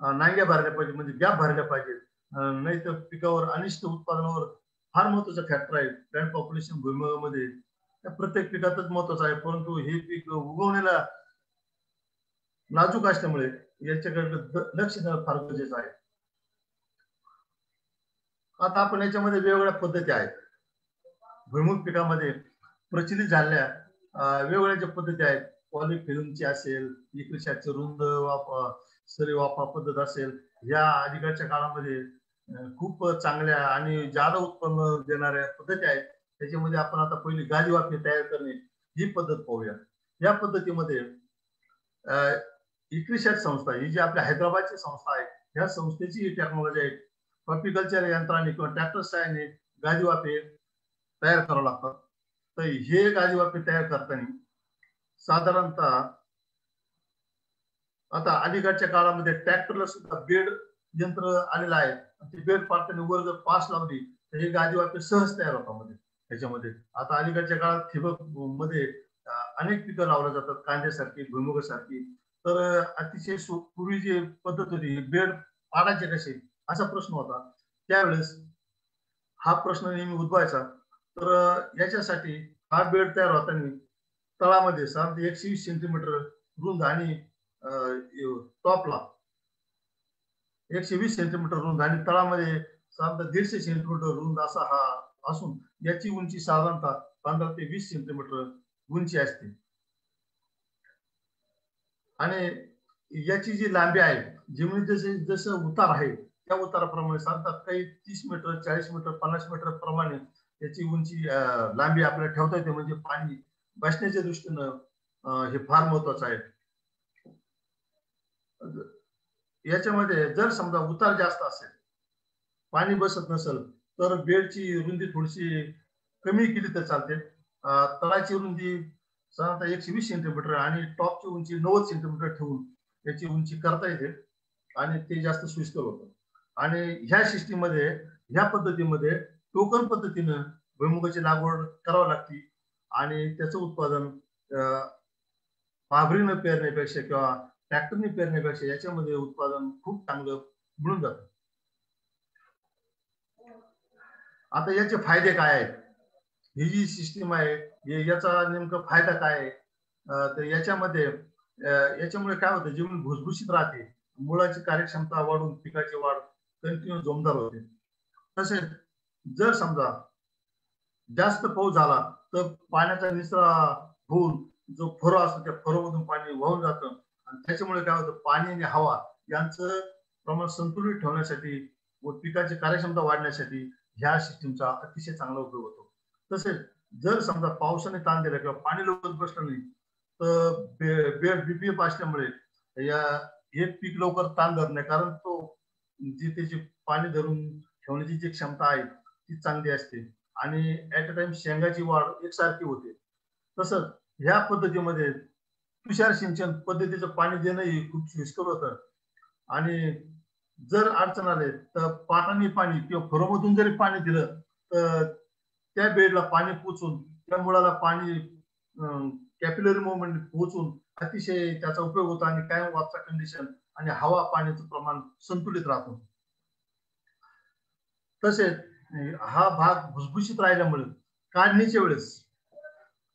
नांग्या भरल्या पाहिजे, म्हणजे गॅप भरल्या पाहिजेत. नाही तर पिकावर अनिष्ट उत्पादनावर फार महत्वाचा फॅक्टर आहे. प्लांट पॉप्युलेशन भुईमुगामध्ये प्रत्येक पिकातच महत्वाचं आहे, परंतु हे पीक उगवण्याला नाजूक असल्यामुळे याच्याकडे लक्ष देणं फार गरजेचं आहे. आता आपण याच्यामध्ये वेगवेगळ्या पद्धती आहेत. भुईमुग पिकामध्ये प्रचलित झालेल्या वेगवेगळ्या ज्या पद्धती आहेत, पॉलिफिल्मची असेल, इक्रिशाची रुंद वाफा सरी वाफा पद्धत असेल, या अलीकडच्या काळामध्ये खूप चांगल्या आणि जादा उत्पन्न देणाऱ्या पद्धती आहेत. त्याच्यामध्ये आपण आता पहिली गादी वाफे तयार करणे ही पद्धत पाहूया. या पद्धतीमध्ये इक्रिशाट संस्था ही जी आपल्या हैदराबादची संस्था आहे, या संस्थेची ही टेक्नॉलॉजी आहे. हॉर्टिकल्चर यंत्राने किंवा ट्रॅक्टर सहाय्याने गादी वाफे तयार करावं लागतात. तर हे गादी वाफे तयार करताना साधारणतः आता अलीकडच्या काळामध्ये ट्रॅक्टरला सुद्धा बेड यंत्र आलेलं आहे. ते बेड पाडताना वर जर पास लावली तर हे गादी वाफे सहज तयार होतात मध्ये. त्याच्यामध्ये आता अलीकडच्या काळात ठिबक मध्ये अनेक पिकं लावल्या जातात, कांद्यासारखी, भुईमुगासारखी. तर अतिशय पूर्वी जी पद्धत होती बेड पाडायचे कसे असा प्रश्न होता. त्यावेळेस हा प्रश्न नेहमी उद्भवायचा. तर याच्यासाठी हा बेड तयार होताना तळामध्ये साधारण 120 सेंटीमीटर रुंद आणि टॉपला 120 सेंटीमीटर रुंद आणि तळामध्ये साधारणतः 150 सेंटीमीटर रुंद असा हा असून याची उंची साधारणतः 15 ते 20 सेंटीमीटर उंची असते. आणि याची जी लांबी आहे जमिनीत जसे जसं उतार आहे त्या उताराप्रमाणे साधारणतः काही 30 मीटर, 40 मीटर, 50 मीटर प्रमाणे याची उंची लांबी आपल्याला ठेवता येते. म्हणजे पाणी बसण्याच्या दृष्टीनं हे फार महत्वाचं आहे. याच्यामध्ये जर समजा उतार जास्त असेल, पाणी बसत नसेल, तर बेडची रुंदी थोडीशी कमी केली तर चालते. तळाची रुंदी साधारणतः 120 सेंटीमीटर आणि टॉपची उंची 90 सेंटीमीटर ठेवून याची उंची करता येते आणि ते जास्त सोयीस्कर होतं. आणि ह्या सिस्टीम मध्ये, ह्या पद्धतीमध्ये टोकन पद्धतीनं भुईमुगाची लागवड करावी लागते आणि त्याचं उत्पादन पाभरीनं पेरण्यापेक्षा किंवा ट्रॅक्टरने पेरण्यापेक्षा याच्यामध्ये उत्पादन खूप चांगलं मिळून जातं. आता याचे फायदे काय आहेत? ही जी सिस्टीम आहे याचा नेमका फायदा काय आहे? तर याच्यामुळे काय होतं, जमीन भुसभुशीत राहते, मुळाची कार्यक्षमता वाढून पिकाची वाढ कंटिन्यू जोमदार होते. तसेच जर समजा जास्त पाऊस झाला तर पाण्याचा निचरा होऊन जो फरो असतो त्या फरोमधून पाणी वाहून जातं आणि त्याच्यामुळे काय होतं, पाणी आणि हवा यांचं प्रमाण संतुलित ठेवण्यासाठी व पिकाची कार्यक्षमता वाढण्यासाठी ह्या सिस्टीमचा अतिशय चांगला उपयोग होतो. तसेच जर समजा पावसाने ताण दिला किंवा पाणी लवकर बसलं नाही तर बेड बीपीएफ असल्यामुळे या एक पीक लवकर ताण धरत नाही, कारण तो जी त्याची पाणी धरून ठेवण्याची जी क्षमता आहे ती चांगली असते आणि ऍट अ टाइम शेंगाची वाढ एकसारखी होते. तसंच ह्या पद्धतीमध्ये तुषार सिंचन पद्धतीचं पाणी देणंही खूप सोयीस्कर होतं आणि जर अडचण आले तर पाटाने पाणी किंवा फरोमधून जरी पाणी दिलं तर त्या बेडला पाणी पोचून त्या मुळाला पाणी कॅपिलरी मुवमेंट पोहोचून अतिशय त्याचा उपयोग होतो आणि कायम वापसा कंडिशन आणि हवा पाण्याचं प्रमाण संतुलित राहतो. तसेच हा भाग भुसभुशीत राहिल्यामुळे काढणीच्या वेळेस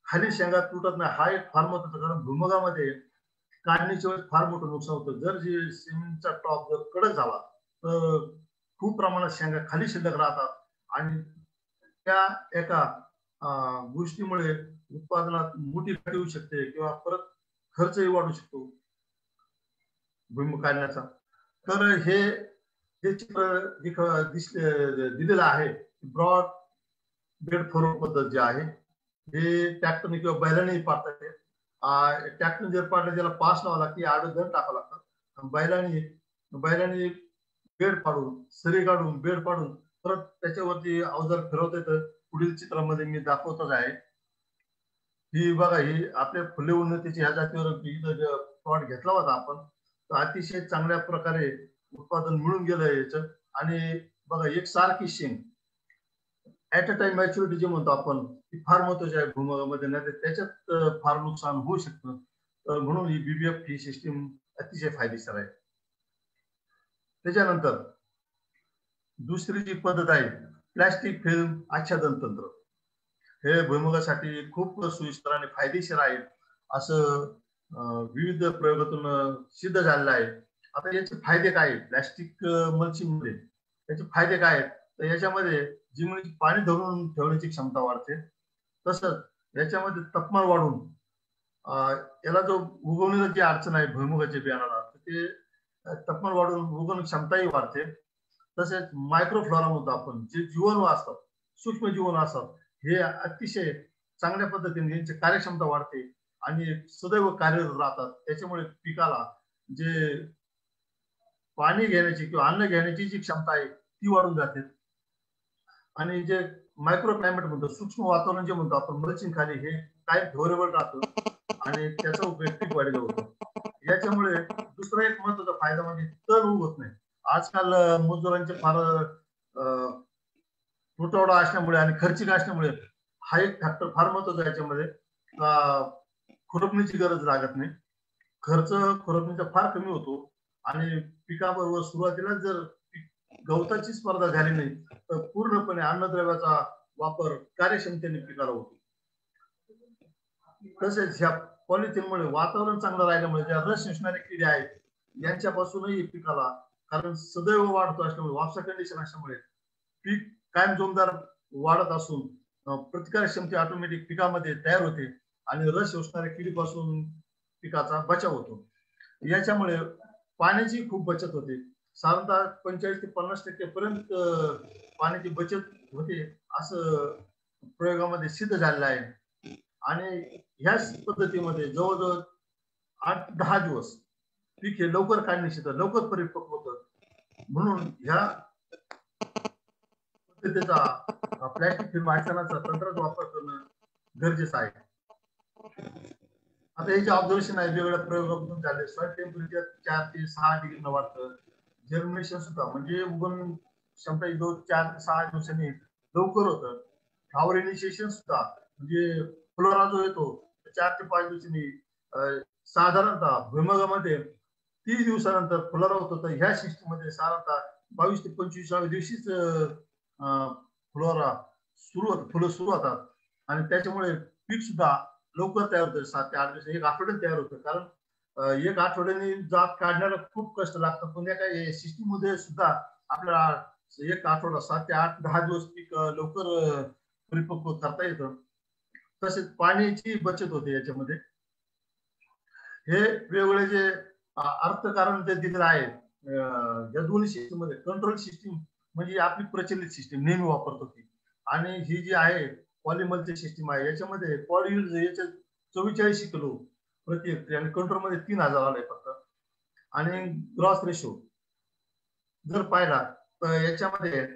खाली शेंगा तुटत नाही, हा एक फार महत्वाचा, कारण भुईमुगामध्ये काढणीच्या वेळेस फार मोठं नुकसान होतं. जर जे सिमेंटचा टॉप जर कडक झाला तर खूप प्रमाणात शेंगा खाली शिल्लक राहतात आणि त्या एका गोष्टीमुळे उत्पादनात मोठी घट येऊ शकते किंवा परत खर्चही वाढू शकतो भुईमुग काढण्याचा. तर हे चित्र दिलेलं आहे ब्रॉड बेड फरो पद्धत जे आहे हे ट्रॅक्टरने किंवा बैलाने पाडता येते. ट्रॅक्टरने जर पाडलं त्याला पास लावा लागते, आडं दर टाकावं लागतं. बैलाने बेड पाडून सरी काढून बेड पाडून परत त्याच्यावरती अवजार फिरवता येतं. पुढील चित्रामध्ये मी दाखवतच आहे. ही बघा, ही आपल्या फुले उन्नतीची ह्या जातीवर प्लॉट घेतला होता आपण, तर अतिशय चांगल्या प्रकारे उत्पादन मिळून गेलं याचं. आणि बघा एक सारखी शेंग ऍट अ टाइम मॅच्युरिटी जे म्हणतो आपण ती फार महत्वाची आहे भूमुगामध्ये, नाही तर त्याच्यात फार नुकसान होऊ शकतं. तर म्हणून ही बीबीएफ ही सिस्टीम अतिशय फायदेशीर आहे. त्याच्यानंतर दुसरी जी पद्धत आहे प्लॅस्टिक फिल्म आच्छादन तंत्र, हे भुईमुगासाठी खूप सोयीस्कर आणि फायदेशीर आहे असं विविध प्रयोगातून सिद्ध झालेलं आहे. आता याचे फायदे काय आहेत प्लॅस्टिक मल्चिंग मध्ये, याचे फायदे काय आहेत तर याच्यामध्ये जमिनीची पाणी धरून ठेवण्याची क्षमता वाढते. तसंच याच्यामध्ये तापमान वाढून याला जो उगवणीला जी अडचण आहे भुईमुगाच्या बियाणाला ते तापमान वाढून उगवण क्षमताही वाढते. तसेच मायक्रोफ्लोरा म्हणतो आपण, जे जीवाणू असतात सूक्ष्म जीवाणू असतात हे अतिशय चांगल्या पद्धतीने यांची कार्यक्षमता वाढते आणि सदैव कार्यरत राहतात. त्याच्यामुळे पिकाला जे पाणी घेण्याची किंवा अन्न घेण्याची जी क्षमता आहे ती वाढून जाते. आणि जे मायक्रो क्लायमेट म्हणतो, सूक्ष्म वातावरण जे म्हणतो आपण मल्चिंग खाली, हे काय फेवरेबल राहतं आणि त्याचा उपयोग पीक वाढीला होतो. याच्यामुळे दुसरा एक महत्वाचा फायदा म्हणजे तण उगवत नाही. आजकाल मजुरांचे फार तुटवडा असल्यामुळे आणि खर्चिक असल्यामुळे हा एक फॅक्टर फार महत्वाचा आहे. याच्यामध्ये खुरपणीची गरज लागत नाही, खर्च खुरपणीचा फार कमी होतो आणि पिकाबरोबर सुरुवातीला जर गवताची स्पर्धा झाली नाही तर पूर्णपणे अन्नद्रव्याचा वापर कार्यक्षमतेने पिकाला होतो. तसेच ह्या पॉलिथिनमुळे वातावरण चांगलं राहिल्यामुळे ज्या रस शोषणारे किडे आहेत यांच्यापासूनही पिकाला, कारण सदैव वाढतो असल्यामुळे वापसा कंडिशन असल्यामुळे पीक कायम जोमदार वाढत असून प्रतिकार क्षमता ऑटोमॅटिक पिकामध्ये तयार होते आणि रस शोषणाऱ्या किडीपासून पिकाचा बचाव होतो. याच्यामुळे पाण्याची खूप बचत होते. साधारणतः 45 ते 50% पर्यंत पाण्याची बचत होते असं प्रयोगामध्ये सिद्ध झालेलं आहे. आणि ह्या पद्धतीमध्ये जवळजवळ 8-10 दिवस पीक हे लवकर काढणे शेतात लवकर परिपक्व होतं. म्हणून ह्या पद्धतीचा प्लॅस्टिक फिल्म आच्छादनाचा तंत्राचा वापर करणं गरजेचं आहे. आता हे जे ऑब्झर्वेशन आहे वेगवेगळ्या प्रयोगातून झाले. सॉइल टेम्परेचर 4 ते 6 डिग्रीनं वाढतं. जर्मिनेशन सुद्धा म्हणजे उगवण क्षमता 4 ते 6 दिवसांनी लवकर होतं. फ्लॉवर इनिशिएशन सुद्धा म्हणजे फ्लोरा जो येतो 4 ते 5 दिवसांनी, साधारणतः भुईमुगामध्ये 30 दिवसानंतर फ्लोरा होतो. तर ह्या सिस्टीम मध्ये साधारणतः 22 ते 25व्या दिवशीच फ्लोरा फुलं सुरू होतात आणि त्याच्यामुळे पीक सुद्धा लवकर तयार होतं. 7 ते 8 दिवस, एक आठवड्यात तयार होतं. कारण एक आठवड्याने जात काढण्याला खूप कष्ट लागतात, पण काय सिस्टीम मध्ये सुद्धा आपल्याला एक आठवडा 7 ते 8-10 दिवस पीक लवकर परिपक्व करता येतं. तसेच पाण्याची बचत होते याच्यामध्ये. हे वेगवेगळे जे अर्थकारण जे दिलेलं आहे या दोन्ही सिस्टीम मध्ये कंट्रोल सिस्टीम म्हणजे आपली प्रचलित सिस्टीम नेहमी वापरतो ती, आणि ही जी आहे पॉलिमरची सिस्टीम आहे याच्यामध्ये पॉली याचे 44 किलो प्रति हेक्टर आणि कंट्रोल मध्ये 3000 आलाय फक्त. आणि ग्रॉस रेशो जर पाहिला तर याच्यामध्ये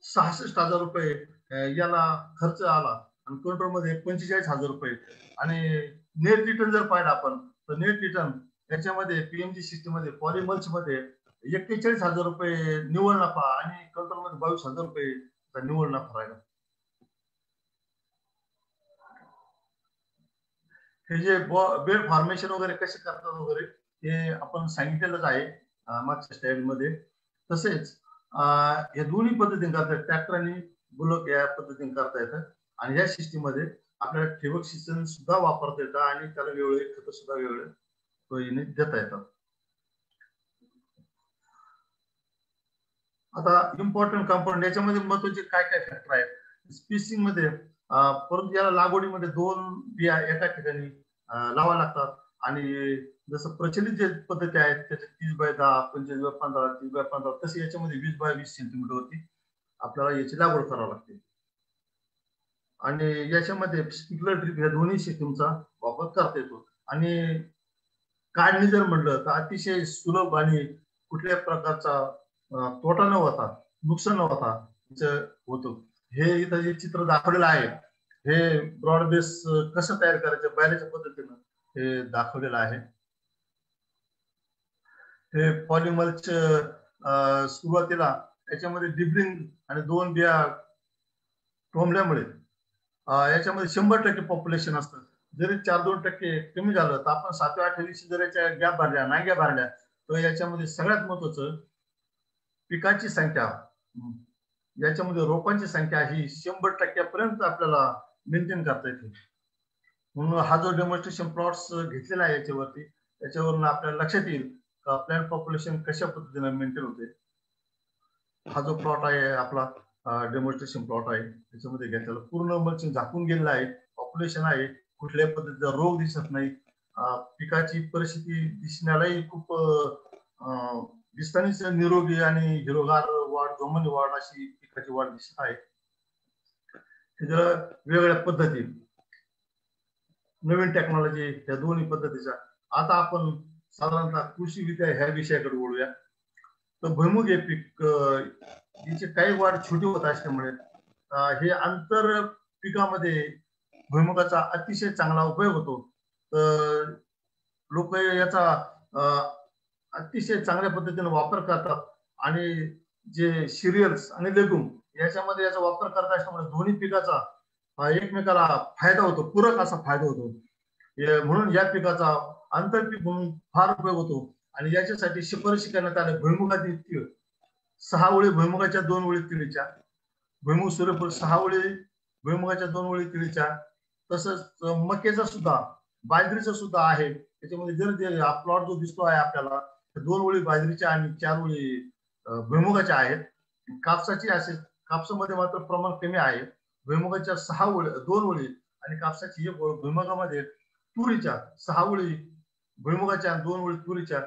66,000 रुपये याला खर्च आला आणि कंट्रोल मध्ये 45,000 रुपये. आणि नेट रिटर्न जर पाहिला आपण तर नेट रिटर्न याच्यामध्ये पीएमजी सिस्टीम मध्ये पॉलिमल्च मध्ये 41,000 रुपये निव्वळ नफा आणि कंट्रोल मध्ये 22,000 रुपये निव्वळ नफा राहिला. हे जे बेड फॉर्मेशन वगैरे कसे करतात वगैरे हे आपण सांगितलेलंच आहे मागच्या स्लाइड मध्ये. तसेच या दोन्ही पद्धतीने करता येतात, ट्रॅक्टर आणि बुलक या पद्धतीने करता येतं. आणि या सिस्टीम मध्ये आपल्याला ठिबक सिंचन सुद्धा वापरता येतं आणि त्याला वेगवेगळे खत सुद्धा वेगवेगळे सोयीने देता येतात. आता इम्पॉर्टंट कंपोनंट याच्यामध्ये महत्वाचे काय काय फॅक्टर आहेत स्पेसिंग मध्ये. परंतु याला लागवडीमध्ये 2 बिया एका ठिकाणी लावा लागतात. आणि जसं प्रचलित जे पद्धती आहेत त्याच्यात 30x10, 25x15, 30x15 तसे याच्यामध्ये 20x20 सेंटीमीटर वरती आपल्याला याची लागवड करावी लागते. आणि याच्यामध्ये स्प्रिंकलर ड्रिप या दोन्ही सिस्टीमचा वापर करता येतो. आणि काढणी जर म्हणलं तर अतिशय सुलभ आणि कुठल्या प्रकारचा तोटा न होता, नुकसान न होता होतो. हे इथं जे चित्र दाखवलेलं आहे हे ब्रॉड बेस कसं तयार करायचं बैलाच्या पद्धतीनं हे दाखवलेलं आहे. हे पॉलिमल्च सुरुवातीला त्याच्यामध्ये डिब्लिंग आणि 2 बिया टोंबल्यामुळे याच्यामध्ये 100% पॉप्युलेशन असतं. जरी 4-2% कमी झालं तर आपण 7व्या-8व्या दिवशी जर याच्या गॅप भरल्या नांग्या भरल्या तर याच्यामध्ये सगळ्यात महत्वाचं पिकाची संख्या, याच्यामध्ये रोपांची संख्या ही 100% पर्यंत आपल्याला मेंटेन करता येते. म्हणून हा जो डेमॉन्स्ट्रेशन प्लॉट्स घेतलेला आहे याच्यावरती त्याच्यावरून आपल्याला लक्षात येईल का प्लांट पॉप्युलेशन कशा पद्धतीने मेंटेन होते. हा जो प्लॉट आहे आपला डेमॉन्स्ट्रेशन प्लॉट आहे त्याच्यामध्ये घेतलेला पूर्ण मल्चिंग झाकून गेलेला आहे. पॉप्युलेशन आहे, कुठल्याही पद्धतीचा रोग दिसत नाही, पिकाची परिस्थिती दिसण्यालाही खूप दिसतानीच निरोगी आणि हिरोगार वाढ, जोमानी वाढ अशी पिकाची वाढ दिसत आहे. वेगवेगळ्या पद्धती, नवीन टेक्नॉलॉजी या दोन्ही पद्धतीच्या. आता आपण साधारणतः कृषी विद्या ह्या विषयाकडे वळूया. तर भुईमुग हे पीक याची काही वाढ छोटी होत असल्यामुळे हे आंतर पिकामध्ये भुईमुगाचा अतिशय चांगला उपयोग होतो. तर लोक याचा अतिशय चांगल्या पद्धतीने वापर करतात. आणि जे सिरियल्स आणि लेगुम याच्यामध्ये याचा वापर करत असल्यामुळे दोन्ही पिकाचा एकमेकाला फायदा होतो, पूरक असा फायदा होतो. म्हणून या पिकाचा आंतरपीक म्हणून फार उपयोग होतो. आणि याच्यासाठी शिफारशी करण्यात आल्या भुईमुगातील तीळ 6 ओळी भुईमुगाच्या 2 ओळी तिळीच्या, भुईमुग सूर्यफूल 6 ओळी भुईमुगाच्या 2 ओळी तिळीच्या. तसंच मकेचा सुद्धा, बाजरीचा सुद्धा आहे. त्याच्यामध्ये जर प्लॉट जो दिसतो आहे आपल्याला 2 ओळी बाजरीच्या आणि 4 ओळी भुईमुगाच्या आहेत. कापसाची असे, कापसामध्ये मात्र प्रमाण कमी आहे. भुईमुगाच्या 6 ओळी 2 ओळी आणि कापसाची 1 ओळ, भुईमुगामध्ये तुरीच्या 6 ओळी भुईमुगाच्या 2 ओळी तुरीच्या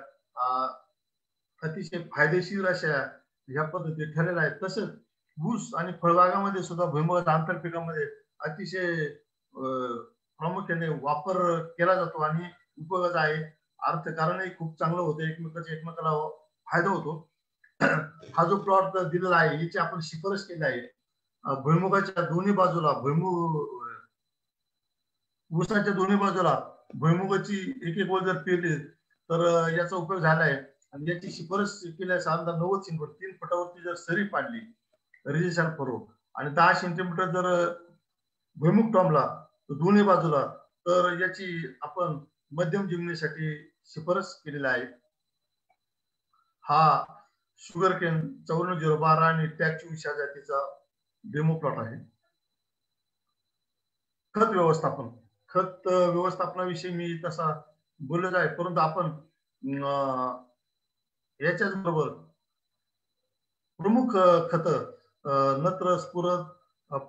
अतिशय फायदेशीर अशा ह्या पद्धती ठरलेल्या आहेत. तसंच ऊस आणि फळबागामध्ये सुद्धा भुईमुगाच्या आंतरपिकामध्ये अतिशय प्रामुख्याने वापर केला जातो आणि उपयोगाचा आहे. अर्थकारणही खूप चांगलं होतं, एकमेकाला फायदा होतो. हा जो प्लॉट दिलेला आहे याची आपण शिफारस केली आहे. भुईमुगाच्या दोन्ही बाजूला ऊसाच्या दोन्ही बाजूला भुईमुगाची एक ओळ जर पेरली तर याचा उपयोग झाला आहे. आणि याची शिफारस केली आहे साधारणतः 90 सेंटीमीटर, 3 फुटावरती जर सरी पाडली रिजेशन फरो आणि 10 सेंटीमीटर जर भुईमुग टोंबला तर दोन्ही बाजूला, तर याची आपण मध्यम जमिनीसाठी शिफारस केलेला आहे. हा शुगर केन 5412 आणि टॅग 24 या जातीचा डेमो प्लॉट आहे. खत व्यवस्थापन, खत व्यवस्थापनाविषयी मी तसा बोललेला आहे, परंतु आपण याच्याच बरोबर प्रमुख खत नत्र, स्फुरद,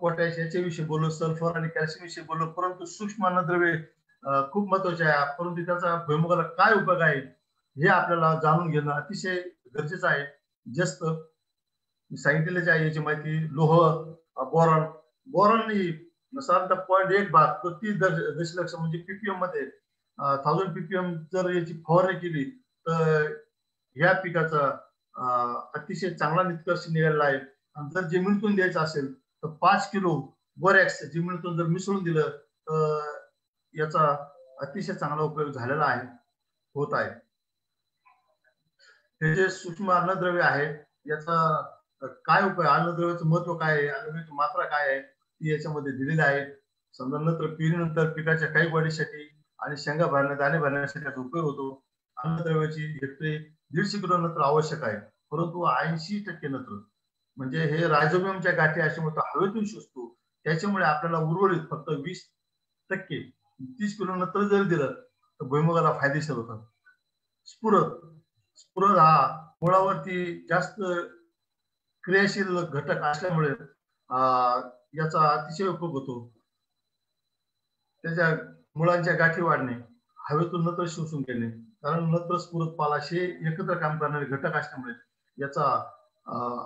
पोटॅश याच्याविषयी बोललो, सल्फर आणि कॅल्शियम विषयी बोललो. परंतु सूक्ष्म अन्नद्रव्ये खूप महत्वाचे आहे, परंतु त्याचा भुईमुगाला काय उपयोग आहे हे आपल्याला जाणून घेणं अतिशय गरजेचं आहे. जास्त सांगितलेलं आहे याची माहिती. लोह, बोरॉन. बोरॉन ही साधारणतः 0.1 भाग प्रति दशलक्ष म्हणजे पीपीएम मध्ये 1000 पीपीएम जर याची फवारणी केली तर या पिकाचा अतिशय चांगला निष्कर्ष निघालेला आहे. आणि जर जमिनीतून द्यायचं असेल तर 5 किलो बोरॅक्स जमिनीतून जर मिसळून दिलं तर याचा अतिशय चांगला उपयोग झालेला आहे, होत आहे. हे जे सूक्ष्म अन्नद्रव्य आहे याचा काय उपयोग, अन्नद्रव्याचं महत्व काय आहे, अन्नद्रव्याची मात्रा काय आहे ती याच्यामध्ये दिलेली आहे. समजा नंतर पेरणीनंतर पिकाच्या काही वाढीसाठी आणि शेंगा भरण्या दाणे भरण्यासाठी याचा उपयोग होतो. अन्नद्रव्याची हेक्टरी 150 किलो नत्र आवश्यक आहे, परंतु 80% नत्र म्हणजे हे रायझोबियमच्या गाठी अशामुळे हवेतून शोषतो, त्याच्यामुळे आपल्याला उर्वरित फक्त 20% 30 किलो नत्र जर दिलं तर भुईमुगाला फायदेशीर होतं. स्फुरद. स्फुरद हा मुळावरती जास्त क्रियाशील घटक असल्यामुळे याचा अतिशय उपयोग होतो. त्याच्या मुळांच्या गाठी वाढणे, हवेतून नत्र शोषून घेणे, कारण नत्र स्फुरद पालाशे एकत्र काम करणारे घटक असल्यामुळे याचा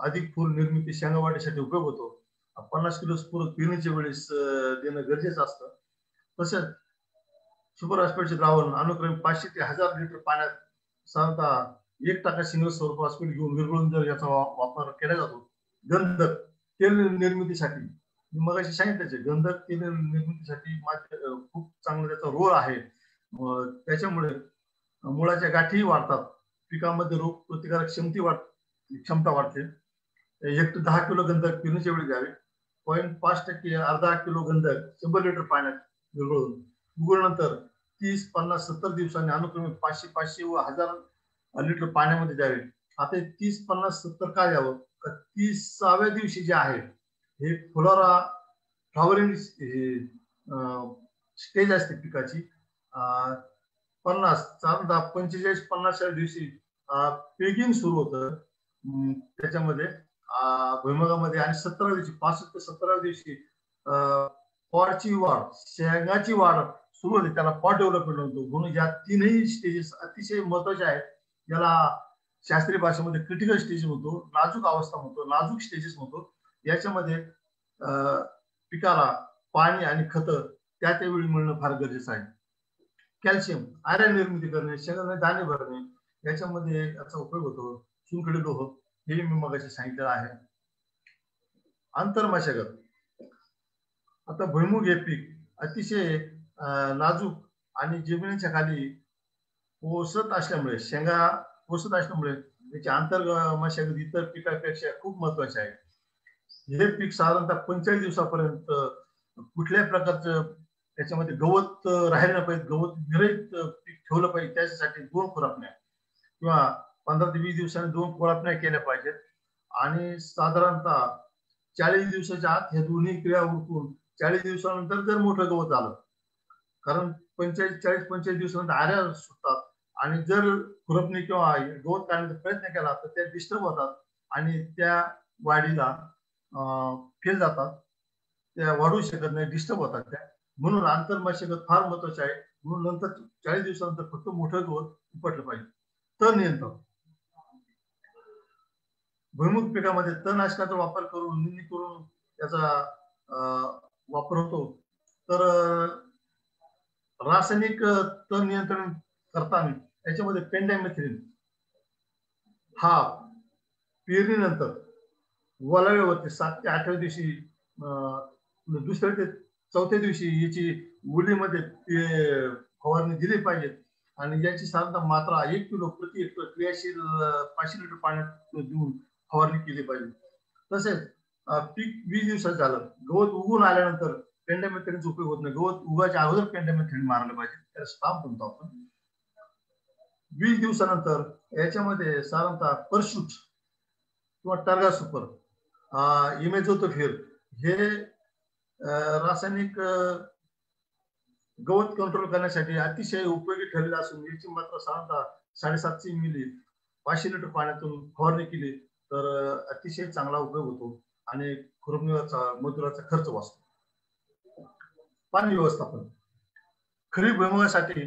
अधिक फूल निर्मिती शेंगा वाढीसाठी उपयोग होतो. 50 किलो स्फुरद पेरणीच्या वेळेस देणं गरजेचं असतं. तसेच सुपर फॉस्फेटचे द्रावण अनुक्रमे 500 ते 1000 लिटर पाण्यात साधारणतः 1% सिंगल सुपर फॉस्फेट घेऊन विरघळून जर याचा वापर केला जातो. गंधक तेल निर्मितीसाठी मी मगाशी सांगितलं, गंधक तेल निर्मितीसाठी खूप चांगला त्याचा रोल आहे. त्याच्यामुळे मुळाच्या गाठीही वाढतात, पिकामध्ये रोग प्रतिकारक क्षमता वाढते. हेक्टर 10 किलो गंधक पेरणीच्या वेळी द्यावे. 0.5% अर्धा किलो गंधक 100 लिटर पाण्यात विरघळून उघडल्यानंतर 30, 50, 70 दिवसांनी अनुक्रमे 500, 500 व 1000 लिटर पाण्यामध्ये द्यावे. आता 30, 50, 70 काय द्यावं? 30व्या दिवशी जे आहे हे फ्लोरा फ्लॉवरिंग स्टेज असते पिकाची. 45-50 दिवशी पेगिंग सुरू होतं त्याच्यामध्ये भुईमुगामध्ये, आणि 17 दिवशी 65 ते 17 दिवशी पॉटची वाढ, शेंगाची वाढ सुरू होते, त्याला पॉट डेव्हलपमेंट होतो. म्हणून या तीनही स्टेजेस अतिशय महत्वाचे आहेत. याला शास्त्रीय भाषेमध्ये क्रिटिकल स्टेज म्हणतो, नाजूक अवस्था म्हणतो, नाजूक स्टेजेस म्हणतो. याच्यामध्ये पिकाला पाणी आणि खत त्यावेळी मिळणं फार गरजेचं आहे. कॅल्शियम, आयरन निर्मिती करणे, शेंगाने दाणे भरणे, याच्यामध्ये याचा उपयोग होतो. चुनखडी लोह हे मी मगाशी सांगितलेलं आहे. आंतरमशागत. आता भुईमुग हे पीक अतिशय नाजूक आणि जमिनीच्या खाली पोसत असल्यामुळे, शेंगा पोसत असल्यामुळे त्याची आंतरमशागत इतर पिकापेक्षा खूप महत्वाची आहे. हे पीक साधारणतः 45 दिवसापर्यंत कुठल्याही प्रकारचं त्याच्यामध्ये गवत राहिलं पाहिजे, गवत विरहित पीक ठेवलं पाहिजे. त्याच्यासाठी 2 खुरापण्या किंवा 15 ते 20 दिवसांनी 2 खुरापण्या केल्या पाहिजेत. आणि साधारणतः 40 दिवसाच्या आत हे दोन्ही क्रिया उरकून 40 दिवसानंतर जर मोठं गवत आलं, कारण 40-45 दिवसानंतर आऱ्या सुटतात, आणि जर खुरपणी किंवा गवत काढण्याचा प्रयत्न केला तर त्या डिस्टर्ब होतात आणि त्या वाढीला फेल जातात, त्या वाढू शकत नाही, डिस्टर्ब होतात त्या. म्हणून आंतरमशागत फार महत्वाचे आहे. म्हणून नंतर 40 दिवसानंतर फक्त मोठं गवत उपटलं पाहिजे. तण नियंत्रण. भुईमुग पिकामध्ये तणनाशकाचा वापर करून निंदणी करून त्याचा वापर होतो. तर रासायनिक तण नियंत्रण करताना त्याच्यामध्ये पेंडामिथिलिन हा पेरणीनंतर वलाव्यावरती 7 ते 8व्या दिवशी, दुसऱ्या ते 4थ्या दिवशी याची उलीमध्ये फवारणी दिली पाहिजे. आणि याची साधारण मात्रा 1 किलो प्रति हेक्टर क्रियाशील 500 लिटर पाण्यात देऊन फवारणी केली पाहिजे. तसेच पीक 20 दिवसात झालं, गवत उगून आल्यानंतर पेंडामिथिलिनचा उपयोग होत नाही. गवत उगायच्या अगोदर पेंडामिथिलिन मारलं पाहिजे, त्याला स्टाम्प म्हणतो आपण. 20 दिवसानंतर याच्यामध्ये साधारणतः परशूट किंवा टर्गा सुपर, इमेझोथोफिर हे रासायनिक गवत कंट्रोल करण्यासाठी अतिशय उपयोगी ठरलेला असून याची मात्रा साधारणतः 750 मिली 500 लिटर पाण्यातून फवारणी केली तर अतिशय चांगला उपयोग होतो आणि खुरपणीवरचा मजुराचा खर्च वाचतो. पाणी व्यवस्थापन. खरीप भुईमुगासाठी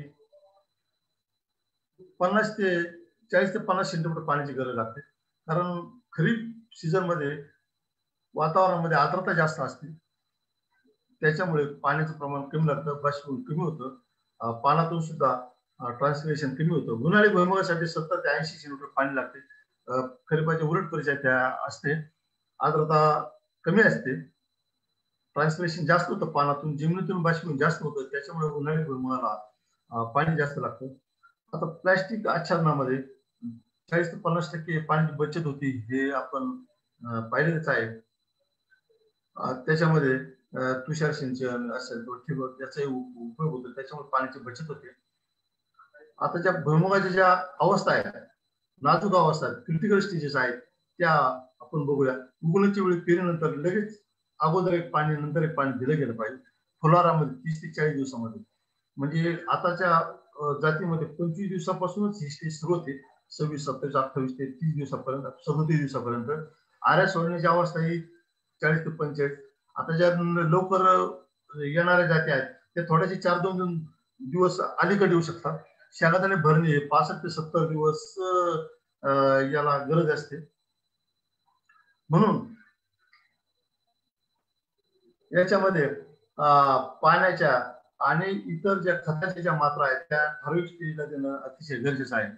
40 ते 50 सेंटीमीटर पाण्याची गरज लागते, कारण खरीप सीझन मध्ये वातावरणामध्ये आर्द्रता जास्त असते, त्याच्यामुळे पाण्याचं प्रमाण कमी लागतं, बाष्पीभवन कमी होतं, पानातून सुद्धा ट्रान्सपिरेशन कमी होतं. उन्हाळी भुईमुगासाठी 70 ते 80 सेंटीमीटर पाणी लागते. खरीपाची उलट परिस्थिती असते, आर्द्रता कमी असते, ट्रान्सपिरेशन जास्त होतं, पानातून जमिनीतून बाष्पीभवन जास्त होतं, त्याच्यामुळे उन्हाळी भुईमुगाला पाणी जास्त लागतं. आता प्लास्टिक आच्छादनामध्ये 40 ते 50% पाण्याची बचत होती, हे आपण पाहिलेच आहे. त्याच्यामध्ये तुषार सिंचन असेल किंवा ठिबक याचाही उपयोग होतो, त्याच्यामुळे पाण्याची बचत होते. आता ज्या भुईमुगाच्या ज्या अवस्था आहेत, नाजूक अवस्था आहेत, क्रिटिकल स्टेजेस आहेत, त्या आपण बघूया. उगवण्याच्या वेळी पेरणीनंतर लगेच अगोदर एक पाणी नंतर एक पाणी दिलं गेलं पाहिजे. फुलारामध्ये 30 ते 40 दिवसामध्ये, म्हणजे आताच्या जातीमध्ये 25 दिवसापासूनच ही स्टेज सुरू होते. 26, 27, 28 ते 30 दिवसापर्यंत, 37 दिवसापर्यंत. आऱ्या सोडण्याची अवस्था ही 40 ते 45. आता ज्या लवकर येणाऱ्या जाती आहेत त्या थोड्याशे 4-2 दिवस अलीकडे येऊ शकतात. शेंगादाणे भरणे हे 65 ते 70 दिवस याला गरज असते. म्हणून याच्यामध्ये पाण्याच्या आणि इतर ज्या खताच्या ज्या मात्रा आहेत त्या ठराविक स्टेजला देणं अतिशय गरजेचं आहे.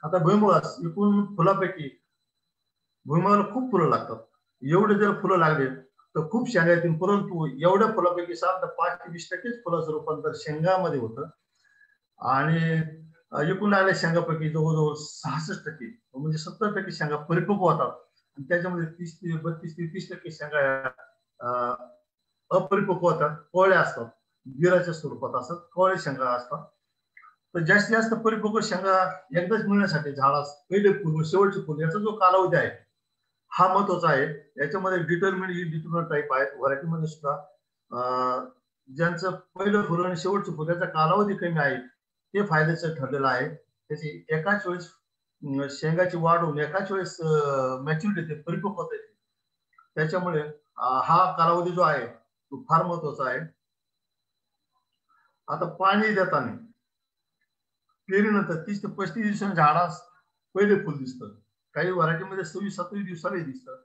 आता भुईमुगास एकूण फुलापैकी भुईमुगाला खूप फुलं लागतात. एवढे जर फुलं लागले तर खूप शेंगा येतील, परंतु एवढ्या फुलापैकी साधारण 5 ते 20% फुलाचं रूपांतर शेंगामध्ये होतं आणि एकूण लागल्या शेंगापैकी जवळजवळ 66% म्हणजे 70% शेंगा परिपक्व होतात आणि त्याच्यामध्ये 30 ते 32 ते 30% शेंगा अपरिपक्व होतात, कोवळ्या असतात, गिराच्या स्वरूपात असतात, कोवळे शेंगा असतात. तर जास्तीत जास्त परिपक्व शेंगा एकदाच मिळण्यासाठी झाडास पहिले फुल शेवटचे फुल याचा जो कालावधी आहे हा महत्वाचा आहे. याच्यामध्ये डिटर्मिनंट टाईप आहेत व्हरायटीमध्ये सुद्धा. ज्यांचं पहिलं फुल आणि शेवटचं फुल याचा कालावधी कमी आहे ते फायद्याचं ठरलेलं आहे. त्याची एकाच वेळेस शेंगाची वाढ होऊन एकाच वेळेस मॅच्युरिटी येते, परिपक्वता येते, त्याच्यामुळे हा कालावधी जो आहे तो फार महत्वाचा आहे. आता पाणी देताना पेरणीनंतर 30 ते 35 दिवसांनी झाडास पहिले फुल दिसतं, काही व्हरायटीमध्ये 26-27 दिवसांनी दिसतं,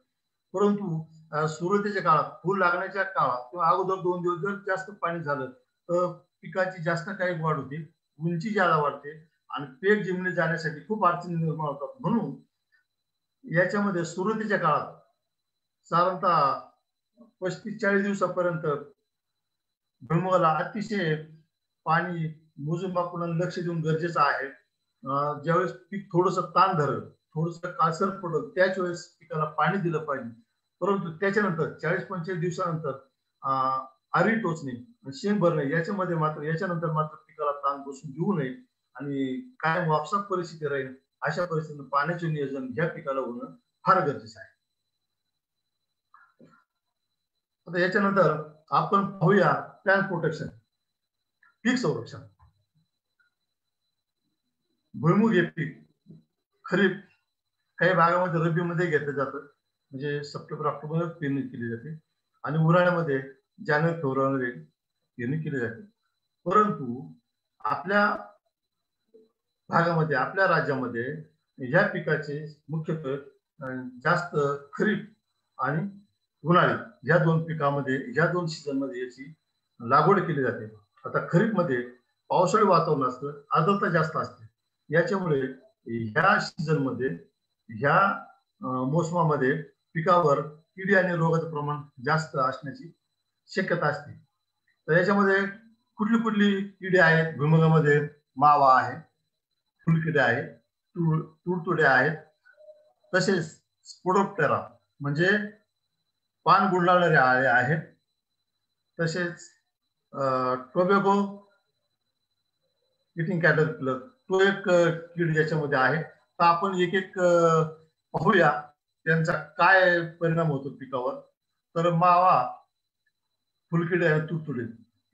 परंतु सुरुवातीच्या काळात फुल लागण्याच्या काळात किंवा अगोदर 2 दिवस जर जास्त पाणी झालं तर पिकाची जास्त काही वाढ होते, उंची ज्यादा वाढते आणि पीक जमिनीत जाण्यासाठी खूप अडचणी निर्माण होतात. म्हणून याच्यामध्ये सुरुवातीच्या काळात साधारणतः 35-40 दिवसापर्यंत भुईमुगाला अतिशय पाणी मोजून मापून लक्ष देऊन गरजेचं आहे. ज्यावेळेस पीक थोडंसं ताण धरल, थोडंसं काळसर पडल, त्याच वेळेस पिकाला पाणी दिलं पाहिजे. परंतु त्याच्यानंतर 40-45 दिवसानंतर आरी टोचणे, शेंग भरणे याच्यामध्ये मात्र याच्यानंतर मात्र पिकाला ताण बसून देऊ नये आणि कायम वापसात परिस्थिती राहील अशा परिस्थितीत पाण्याचे नियोजन ह्या पिकाला होणं फार गरजेचं आहे. आता याच्यानंतर आपण पाहूया प्लॅन्ट प्रोटेक्शन, पीक संरक्षण. भुईमुग हे पीक खरीप काही भागामध्ये रब्बीमध्ये घेतलं जातं, म्हणजे सप्टेंबर-ऑक्टोबर पेरणी केली जाते आणि उन्हाळ्यामध्ये जानेवारी-फेब्रुवारी पेरणी केली जाते. परंतु आपल्या भागामध्ये, आपल्या राज्यामध्ये ह्या पिकाचे मुख्यत्वे जास्त खरीप आणि उन्हाळी या दोन पिकामध्ये, या दोन सीझन मध्ये याची लागवड केली जाते. आता खरीप मध्ये पावसाळी वातावरण असतं, आर्द्रता जास्त असते, याच्यामुळे ह्या सीझन मध्ये, ह्या मोसमामध्ये पिकावर किडी आणि रोगाचं प्रमाण जास्त असण्याची शक्यता असते. तर याच्यामध्ये कुठली कुठली किडी आहेत भुईमुगामध्ये? मावा आहे, फुलकिडे आहे, तुडतुडे आहेत, तसेच स्पोडोप्टेरा म्हणजे पान गुंडाळणारे आळे आहेत, तसेच टोबॅको इटिंग कॅटरपिलर तो एक कीड याच्यामध्ये आहे. तर आपण एक एक पाहूया त्यांचा काय परिणाम होतो पिकावर. तर मावा, फुलकिडे आणि तुडतुडे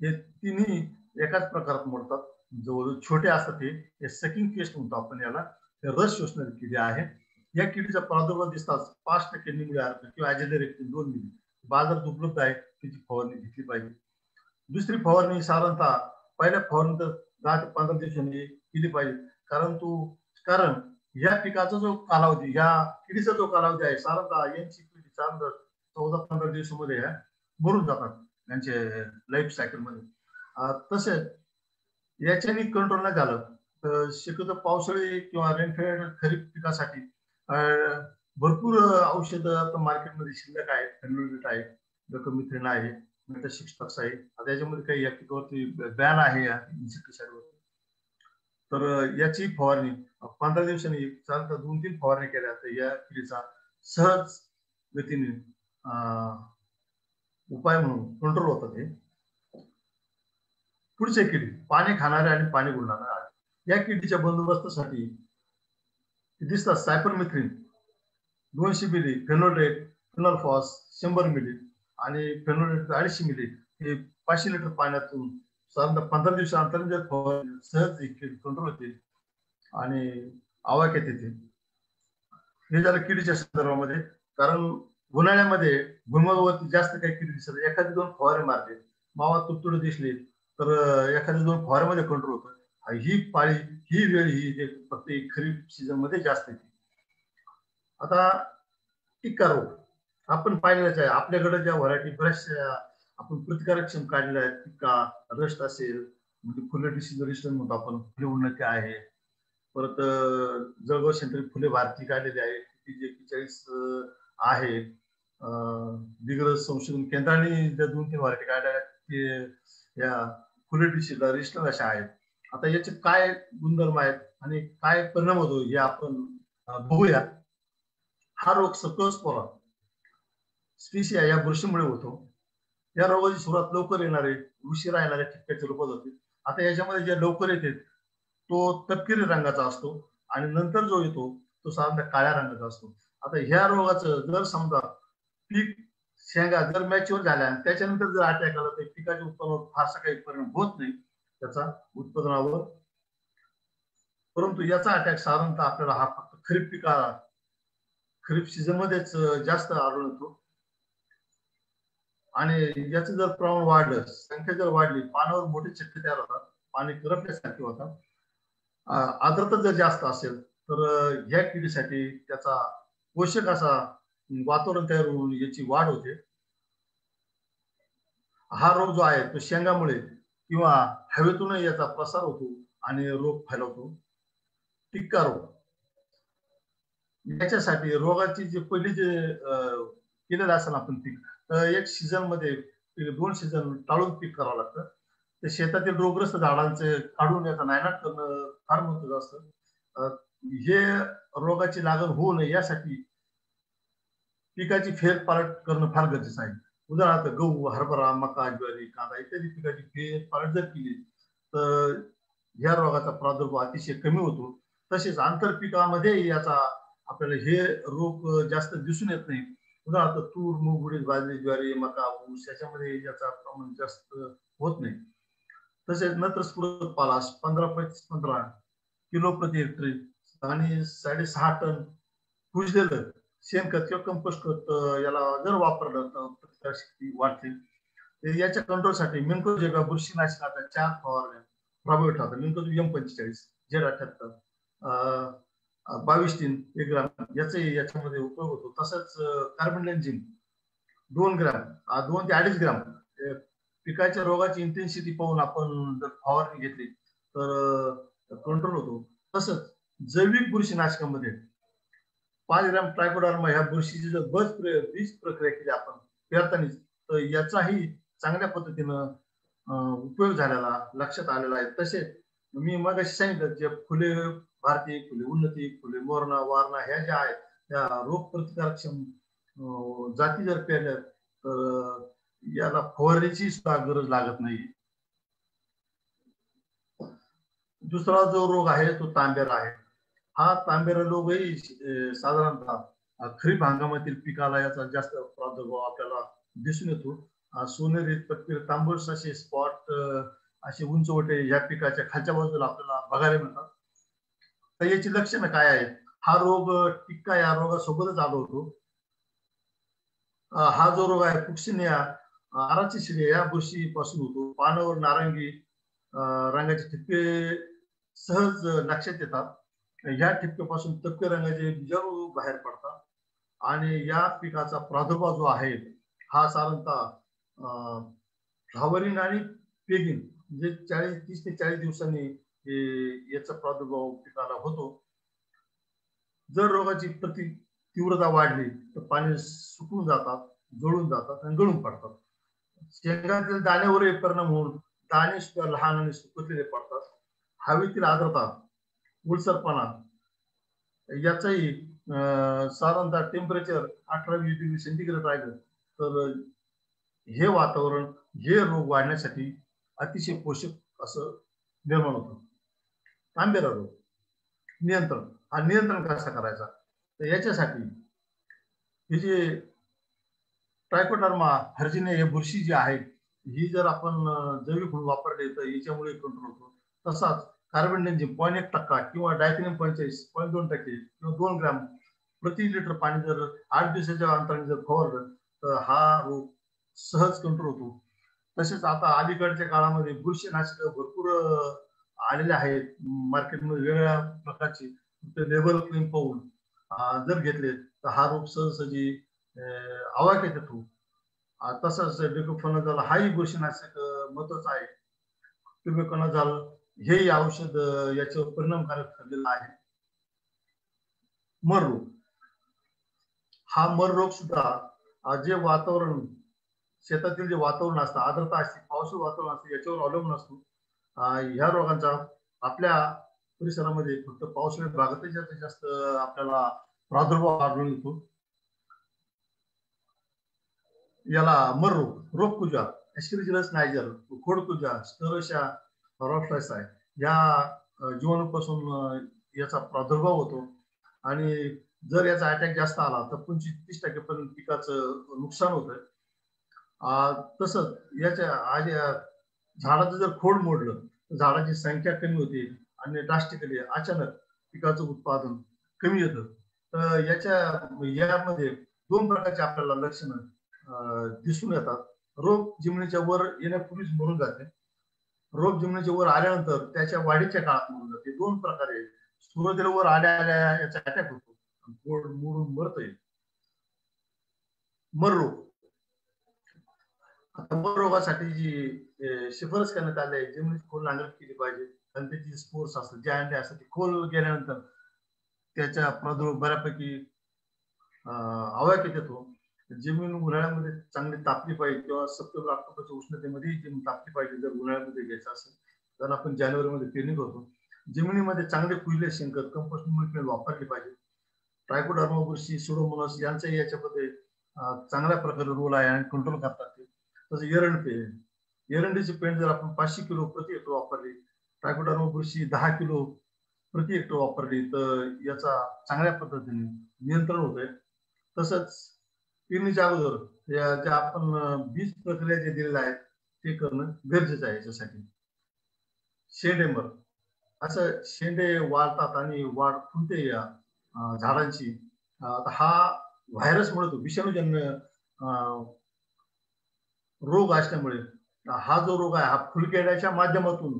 हे तिन्ही एकाच प्रकारात मोडतात, जवळ छोटे असतात. हे सकिंग पेस्ट म्हणतो आपण याला, हे रस शोषणारी किडी आहे. या किडीचा प्रादुर्भाव दिसताच 5% निंबळे अर्क किंवा ॲजेलेरेक्टिन 2 मिली बाजारात उपलब्ध आहे, त्याची फवारणी घेतली पाहिजे. दुसरी फवारणी साधारणतः पहिल्या फवारणीनंतर 10 ते 15 दिवसांनी केली पाहिजे. कारण या पिकाचा जो कालावधी, या किडीचा जो कालावधी आहे, साधारणतः यांची पिढी साधारणतः 14-15 दिवसामध्ये मरून जातात यांचे लाईफ सायकल मध्ये. तसेच याच्याने कंट्रोल नाही झालं तर शक्यतो पावसाळी किंवा रेनफेड खरीप पिकासाठी भरपूर औषधं मार्केटमध्ये शिल्लक आहेत. फेनोलिट आहे, डोकोमिथ्रिन आहे, मेटासिस्टॉक्स आहे. आता याच्यामध्ये काही या पिकावरती बॅन आहे इन्सेक्टिसाइडवर. तर याची फवारणी 15 दिवसांनी साधारणतः 2-3 फवारणी केल्या तर या किडीचा सहज गतीने उपाय म्हणून कंट्रोल होतात. हे पुढचे किडी पाणी खाणारे आणि पाणी गुंडाळणारे. या किडीच्या बंदोबस्तासाठी दिसतात सायपरमेथ्रिन 200 मिली, फेनोलेट, फिनोल्फॉस 100 मिली आणि फेनोलेट 250 मिली हे 500 लिटर पाण्यातून साधारणतः 15 दिवसानंतर जर फवारणी सहज कंट्रोल होते आणि आवाक्यात येते. हे झालं किडीच्या संदर्भामध्ये. कारण उन्हाळ्यामध्ये भुईमुगावरती जास्त काही किडी दिसत, एखादी 2 फवारे मारले, मावा तुडतुडे दिसले तर एखाद्या 2 फवाऱ्यामध्ये कंट्रोल होतं. ही पाळी, ही वेळ ही जे फक्त खरीप सीझन मध्ये जास्त येते. आता टिक्का रोग आपण पाहिलेलाच आहे. आपल्याकडे ज्या व्हरायटी बऱ्याचशा आपण प्रतिकारक्षम काढलेल्या आहेत. टिक्का, रस्ट असेल, म्हणजे फुले डिसीज रेजिस्टंट म्हणतो आपण, फुले उन्नती आहे. परत जळगाव सेंटर फुले भारती काढलेली आहे, TP41 आहे. दिग्रज संशोधन केंद्राने ज्या 2-3 व्हरायटी काढल्या ते या फुले डिसीजला रेजिस्टंट अशा आहेत. आता याचे काय गुणधर्म आहेत आणि काय परिणाम होतो हे आपण बघूया. हा रोग सक्रोस्पोरा स्पीसिया या बुरशीमुळे होतो. या रोगाची सुरुवात लवकर येणारे, उशिरा येणाऱ्या टिक्क्याच्या रूपात होते. आता याच्यामध्ये जे लवकर येते तो तपकिरी रंगाचा असतो आणि नंतर जो येतो तो साधारणतः काळ्या रंगाचा असतो. आता ह्या रोगाचं जर समजा पीक शेंगा जर मॅच्युअर झाल्या आणि त्याच्यानंतर जर अटॅक आला तर पिकाच्या उत्पन्नावर फारसा काही परिणाम होत नाही त्याचा उत्पादनावर. परंतु याचा अटॅक साधारणतः आपल्याला हा फक्त खरीप सीझन मध्येच जास्त आढळून येतो. आणि याचं जर प्रमाण वाढलं, संख्या जर वाढली, पानावर मोठे चटके तयार होतात, पाणी करपल्यासारखे होतात. आर्द्रता जर जास्त असेल तर ह्या किडीसाठी त्याचा पोषक असा वातावरण तयार होऊन याची वाढ होते. हा रोग जो आहे तो शेंगामुळे किंवा हवेतून याचा प्रसार होतो आणि रोग फैलवतो. टिक्का रोग याच्यासाठी रोगाची जे पहिली जे केलेलं असेल आपण पीक, एक सीझन मध्ये 2 सीझन टाळून पीक करावं लागतं. तर शेतातील रोगग्रस्त झाडांचे काढून याचा नायनाट करणं फार महत्वाचं असतं. हे रोगाची लागण होऊ नये यासाठी पिकाची फेरपालट करणं फार गरजेचं आहे. उदाहरणार्थ गहू, हरभरा, मका, ज्वारी, कांदा इत्यादी पिकाची फेरपालट जर केली तर या रोगाचा प्रादुर्भाव अतिशय कमी होतो. तसेच आंतरपिकामध्ये याचा आपल्याला हे रोग जास्त दिसून येत नाही. उदाहरणार्थ तूर, मूग, उडीद, बाजरी, ज्वारी, मका, ऊस याच्यामध्ये याचा प्रमाण जास्त होत नाही. तसेच नत्र स्फुरद पालाश 15-15 किलो प्रति हेक्टरी आणि 6.5 टन कुजलेलं शेणखत किंवा कंपोस्ट खत याला जर वापरलं तर प्रतिकारशक्ती वाढते. याच्या कंट्रोलसाठी मिनकोजेब बुरशीनाशकाचा 4 फवारण्या प्रभावी ठरतात. मिनकोजेब M45, Z78, 22-3 1 ग्राम याच्यामध्ये उपयोग होतो. तसंच कार्बनडेन्झिम 2 ग्राम, 2 ते 2.5 ग्राम पिकाच्या रोगाची इंटेन्सिटी पाहून आपण जर फवारणी घेतली तर कंट्रोल होतो. तसंच जैविक बुरशीनाशकामध्ये 5 ग्राम ट्रायकोडर्मा ह्या बुरशीची जर बीज प्रक्रिया केली आपण पेरताना तर याचाही चांगल्या पद्धतीनं उपयोग झालेला लक्षात आलेला आहे. तसेच मी मगाशी सांगितलं जे फुले भारती, फुले उन्नती, फुले मोरणा, वारणा ह्या ज्या आहेत त्या रोग प्रतिकारक्षम जाती जर पेरल्या तर याला फवारणीची सुद्धा गरज लागत नाही. दुसरा जो रोग आहे तो तांबेरा आहे. हा तांबेरा रोगही साधारणतः खरीप हंगामातील पिकाला याचा जास्त प्रादुर्भाव आपल्याला दिसून येतो. सोनेरी, तपकिरी, तांबूस असे स्पॉट, असे उंचवटे या पिकाच्या खालच्या बाजूला आपल्याला बघायला मिळतात. तर याची लक्षणं काय आहेत? हा रोग टिक्का या रोगासोबतच आढळतो. हा जो रोग आहे फुक्सिनिया आराची शिडी या बुरशी पासून होतो. पानावर नारंगी रंगाचे ठिपके सहज लक्षात येतात. या ठिपक्यापासून तपके रंगाचे बीजाणू बाहेर पडतात आणि या पिकाचा प्रादुर्भाव जो आहे हा साधारणतः फ्लावरिंग आणि पेगिंग म्हणजे 30 ते 40 दिवसांनी याचा प्रादुर्भाव पिकाला होतो. जर रोगाची तीव्रता वाढली तर पाने सुकून जातात, जळून जातात आणि गळून पडतात. शेंगातील दाण्यावरही परिणाम होऊन दाणे सुद्धा लहान आणि सुकलेले पडतात. हवेतील आर्द्रता, ओलसरपणा याचाही साधारणतः टेम्परेचर 18-20 डिग्री सेंटीग्रेड राहिलं तर हे वातावरण हे रोग वाढण्यासाठी अतिशय पोषक असं निर्माण होतं. तांबेरा रोग नियंत्रण कसा करायचा तर याच्यासाठी हे जे ट्रायकोडर्मा हर्जिने हे बुरशी जी आहे ही जर आपण जैविक म्हणून वापरले तर याच्यामुळे कंट्रोल होतो. तसाच कार्बन डेन्झिम 0.1% किंवा डायथिनियम 45 0.2% किंवा 2 ग्रॅम प्रति लिटर पाणी जर 8 दिवसाच्या अंतराने जर फवारलं तर हा रोग सहज कंट्रोल होतो. तसेच आता अलीकडच्या काळामध्ये बुरशीनाशक भरपूर आलेले आहेत मार्केटमध्ये वेगवेगळ्या प्रकारचे लेबल क्लीन पाहून जर घेतले तर हा रोग सहजी आवाक्यात येतो. तसंच डिक्लोफेनाझोल हाही बुरशीनाशक महत्वाचं आहे. डिक्लोफेनाझोल हेही औषध याच्यावर परिणामकारक ठरलेलं आहे. मर रोग हा मर रोग सुद्धा जे वातावरण शेतातील जे वातावरण असतं आर्द्रता असते पावसाळी वातावरण असते याच्यावर अवलंबून असतो. ह्या रोगांचा आपल्या परिसरामध्ये फक्त पावसाळी भागातच जास्त आपल्याला प्रादुर्भाव आढळून येतो. याला मर रोग कुजा एस्केरिजिनस नायजर खोडकुजा स्टेरोशा रॉफ्टायसा या जीवाणूपासून याचा प्रादुर्भाव होतो आणि जर याचा अटॅक जास्त आला तर 25-30% पर्यंत पिकाचं नुकसान होतं. तसंच याच्या झाडाचं जर खोड मोडलं तर झाडाची संख्या कमी होते आणि ड्रास्टिकली अचानक पिकाचं उत्पादन कमी येतं. तर यामध्ये 2 प्रकारचे आपल्याला लक्षणं दिसून येतात. रोग जमिनीच्या वर येण्यापूर्वीच मरून जाते. रोग जमिनीच्या वर आल्यानंतर त्याच्या वाढीच्या काळात मरून जाते. 2 प्रकारे सुरुवातीला वर आल्या याचा अटॅक होतो, खोड मोडून मरतंय. मर रोग मर रोगासाठी जी शिफारस करण्यात आली आहे जमिनीत खोल नांगरट केली पाहिजे आणि त्याची स्पोर्स असतात जे अंडे असतात ते खोल गेल्यानंतर त्याच्या प्रादुर्भाव बऱ्यापैकी आवाक्यात येतो. जमीन उन्हाळ्यामध्ये चांगली तापली पाहिजे किंवा सप्टेंबर ऑक्टोबरच्या उष्णतेमध्ये जमीन तापली पाहिजे जर उन्हाळ्यामध्ये घ्यायचं असेल तर आपण जानेवारीमध्ये पेरणी करतो. जमिनीमध्ये चांगले कुजले शेणखत कंपोस्ट मटेरियल वापरले पाहिजे. ट्रायकोडर्मा बुरशी सुडोमोनास यांचाही याच्यामध्ये चांगल्या प्रकारे रोल आहे आणि कंट्रोल करतात ते. तसं एरंडीची पेंट जर आपण 500 किलो प्रति हेक्टर वापरली ट्रायकोडर्मा बुरशी 10 किलो प्रति हेक्टर वापरली तर याचा चांगल्या पद्धतीने नियंत्रण होतंय. तसंच पेरणीच्या अगोदर जे आपण बीज प्रक्रिया जे दिलेलं आहे ते करणं गरजेचं आहे. याच्यासाठी शेंडेमर असं शेंडे वाढतात आणि वाढ फुलते या झाडांची. हा व्हायरसमुळे तो विषाणूजन्य रोग असल्यामुळे हा जो रोग आहे हा फुलकेड्याच्या माध्यमातून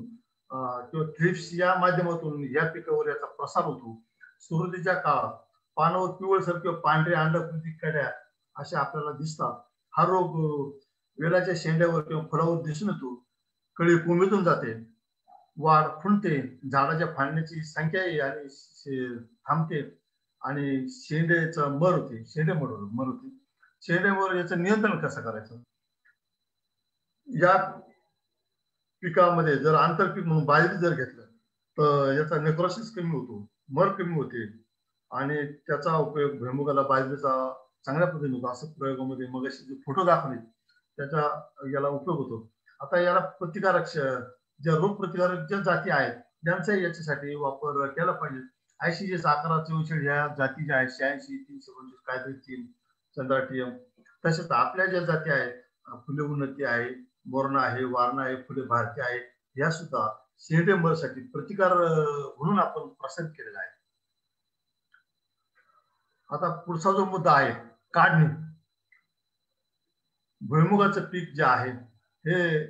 किंवा थ्रिप्स या माध्यमातून या पिकावर याचा प्रसार होतो. सुरुवातीच्या काळात पानावर पिवळसर किंवा पांढऱ्या अंडाकृती कड्या अशा आपल्याला दिसतात. हा रोग वेलाच्या शेंड्यावर किंवा फळावर दिसून येतो. कळी कोंबीतून जाते, वाढ खुंटते, झाडाच्या फांद्याची संख्या आणि थांबते आणि शेंड्याचा मर होते. मर होते. शेंड्यावर याचं नियंत्रण कसं करायचं? या पिकामध्ये जर आंतरपीक म्हणून बाजरी जर घेतलं तर याचा नेक्रोसिस कमी होतो, मर कमी होते आणि त्याचा उपयोग भुईमुगाला बाजरीचा चांगल्या पद्धतीने होतो. असं प्रयोगामध्ये मग जे फोटो दाखवले त्याचा याला उपयोग होतो. आता याला प्रतिकारक ज्या रोग प्रतिकारक ज्या जाती आहेत त्यांचा याच्यासाठी वापर केला पाहिजे. 80-11 ह्या जाती ज्या आहेत 86, 325 काहीतरी 3 चंद्राटीयम. तसेच आपल्या ज्या जाती आहेत फुले उन्नती आहे, बोर्णा आहे, वारणा आहे, फुले भारती आहे, या सुद्धा शेंडेमरसाठी प्रतिकार म्हणून आपण प्रसारित केलेला आहे. आता पुढचा जो मुद्दा आहे काढणी. भुईमुगाचं पीक जे आहे हे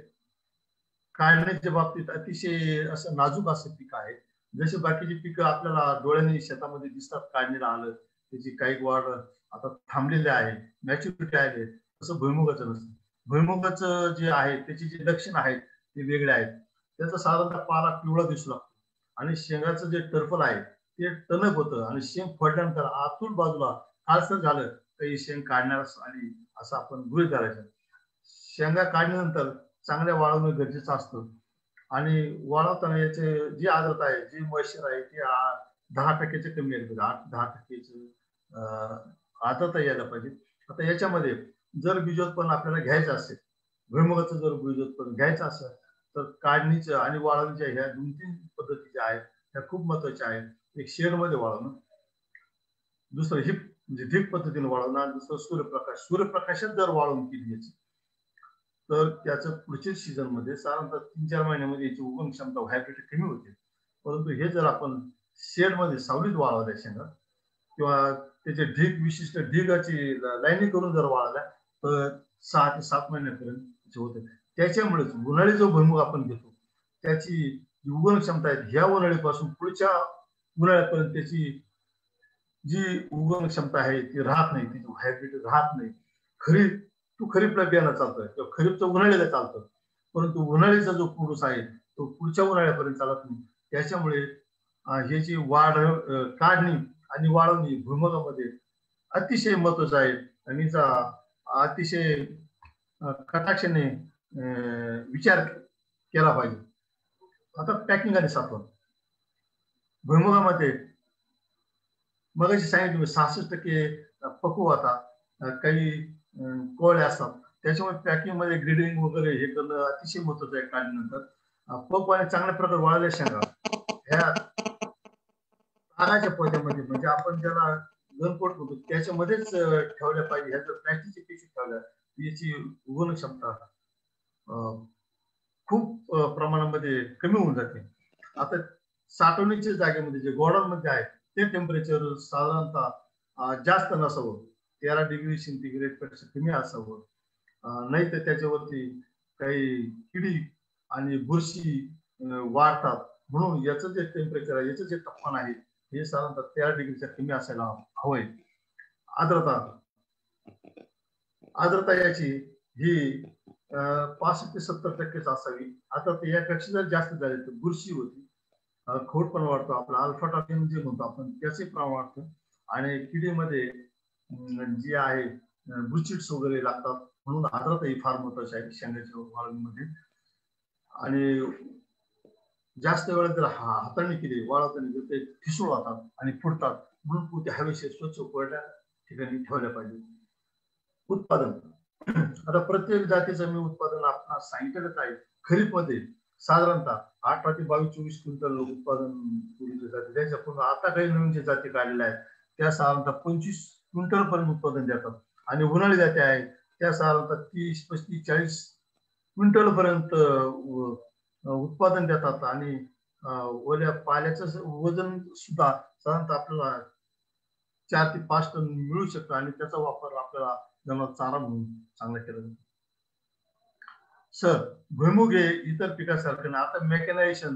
काढण्याच्या बाबतीत अतिशय असं नाजूक असं पीक आहे. जसे बाकीची पिकं आपल्याला डोळ्यांनी शेतामध्ये दिसतात काढणीला आलं, त्याची काही वाढ आता थांबलेली आहे, मॅच्युरिटी आली, तसं भुईमुगाचं नसतं. भुईमुगाचं जे आहे त्याची जी लक्षणं आहेत ते वेगळे आहेत. त्याचा साधारणतः पाला पिवळा दिसू लागतो आणि शेंगाचं जे टर्फल आहे ते टणक होतं आणि शेंग फोडल्यानंतर आतून बाजूला काळसर झालं तर ही शेंग काढण्यास आली असं आपण गृहीत धरायचं. शेंगा काढल्यानंतर चांगल्या वाळवणं गरजेचं असतं आणि वाळवताना याचे जी आर्द्रता आहे, जी मॉइश्चर आहे ती 10% कमी यायला पाहिजे. 8-10% आर्द्रता यायला पाहिजे. आता याच्यामध्ये जर बीजोत्पन्न आपल्याला घ्यायचं असेल, भुईमुगाचं जर बीजोत्पन्न घ्यायचं असेल तर काढणीचं आणि वाळवणीच्या ह्या 2-3 पद्धती ज्या आहेत त्या खूप महत्वाच्या आहेत. एक शेडमध्ये वाळवणं, दुसरं हिप म्हणजे ढीप पद्धतीने वाळवणं आणि दुसरं सूर्यप्रकाश. सूर्यप्रकाशात जर वाळवण केली याची तर त्याचं पुढच्या सीझन मध्ये साधारणतः 3-4 महिन्यामध्ये याची उगम क्षमता व्हायब्रिटी कमी होते. परंतु हे जर आपण शेडमध्ये सावलीत वाळवल्या शेंगा किंवा त्याचे ढीग विशिष्ट ढिगाची लाईनिंग करून जर वाळवल्या तर 6 ते 7 महिन्यापर्यंत होते. त्याच्यामुळेच उन्हाळी जो भुईमुग आपण घेतो त्याची उगवण क्षमता आहे ह्या उन्हाळीपासून पुढच्या उन्हाळ्यापर्यंत त्याची जी उगवण क्षमता आहे ती राहत नाही, तिची व्हायब्रिटी राहत नाही. खरीप तू खरीपला बियाणं चालतं किंवा खरीपचं उन्हाळ्याला चालतं, परंतु उन्हाळ्याचा जो पुरुष आहे तो पुढच्या उन्हाळ्यापर्यंत चालत नाही. त्याच्यामुळे ह्याची वाढ काढणी आणि वाळवणी भुईमुगामध्ये अतिशय महत्वाचं आहे आणि हिचा अतिशय कटाक्षाने विचार केला पाहिजे. आता पॅकिंग आणि साठवण भुईमुगामध्ये मगाशी सांगितलं 66% पक्व होता, काही कोळे असतात, त्याच्यामुळे पॅकिंग मध्ये ग्रेडिंग वगैरे हे करणं अतिशय महत्वाचं आहे. काढल्यानंतर पक्वाने चांगल्या प्रकारे वाळल्या शेंगा ह्या तागाच्या पोत्यामध्ये म्हणजे आपण ज्याला गनकोट म्हणतो त्याच्यामध्येच ठेवल्या पाहिजे. ह्या जर प्लॅस्टिकची पिशवी ठेवल्या याची उगवण क्षमता खूप प्रमाणामध्ये कमी होऊन जाते. आता साठवणीच्या जागेमध्ये जे गोडाऊन मध्ये आहे ते टेम्परेचर साधारणतः जास्त नसावं, 13 डिग्री सेंटीग्रेड पेक्षा कमी असावं, नाही तर त्याच्यावरती काही किडी आणि बुरशी वाढतात. म्हणून याचं जे टेम्परेचर आहे, याचं जे तापमान आहे हे साधारणतः 13 डिग्रीच्या कमी असायला हवंय. आर्द्रता आर्द्रता याची ही 65 ते 70% असावी. आता ते यापेक्षा जर जास्त झाले तर बुरशी होती, खोड पण वाढतो, आपला अल्फा टॉक्सिन जे म्हणतो आपण त्याचे प्रमाण वाढतं आणि किडीमध्ये जी आहे बुरशीट्स वगैरे लागतात. म्हणून आर्द्रता ही फार महत्वाची आहे शेंगाच्या वाळवणीमध्ये. आणि जास्त वेळ जर हाताळणी केली वाळवताना ते ठिसूळ होतात आणि फुटतात, म्हणून पोते हवेशीर स्वच्छ कोरड्या ठिकाणी ठेवल्या पाहिजे. उत्पादन आता प्रत्येक जातीचं मी उत्पादन आपल्याला सांगितलेलंच आहे. खरीप मध्ये साधारणतः 18 ते 22-24 क्विंटल उत्पादन पूर्वीचे जाते, त्याच्यापूर्वी आता काही नवीन जे जाती काढलेल्या आहेत त्या साधारणतः 25 क्विंटल पर्यंत उत्पादन देतात आणि उन्हाळी जाती आहेत त्या साधारणतः 30-35-40 क्विंटल पर्यंत उत्पादन देतात. आणि ओल्या पाल्याचं वजन सुद्धा साधारणतः आपल्याला 4 ते 5 टन मिळू शकतं आणि त्याचा वापर आपल्याला जनावर चारा म्हणून चांगला केला जातो. सर, भुईमुग हे इतर पिकासारखं ना, आता मेकॅनायझेशन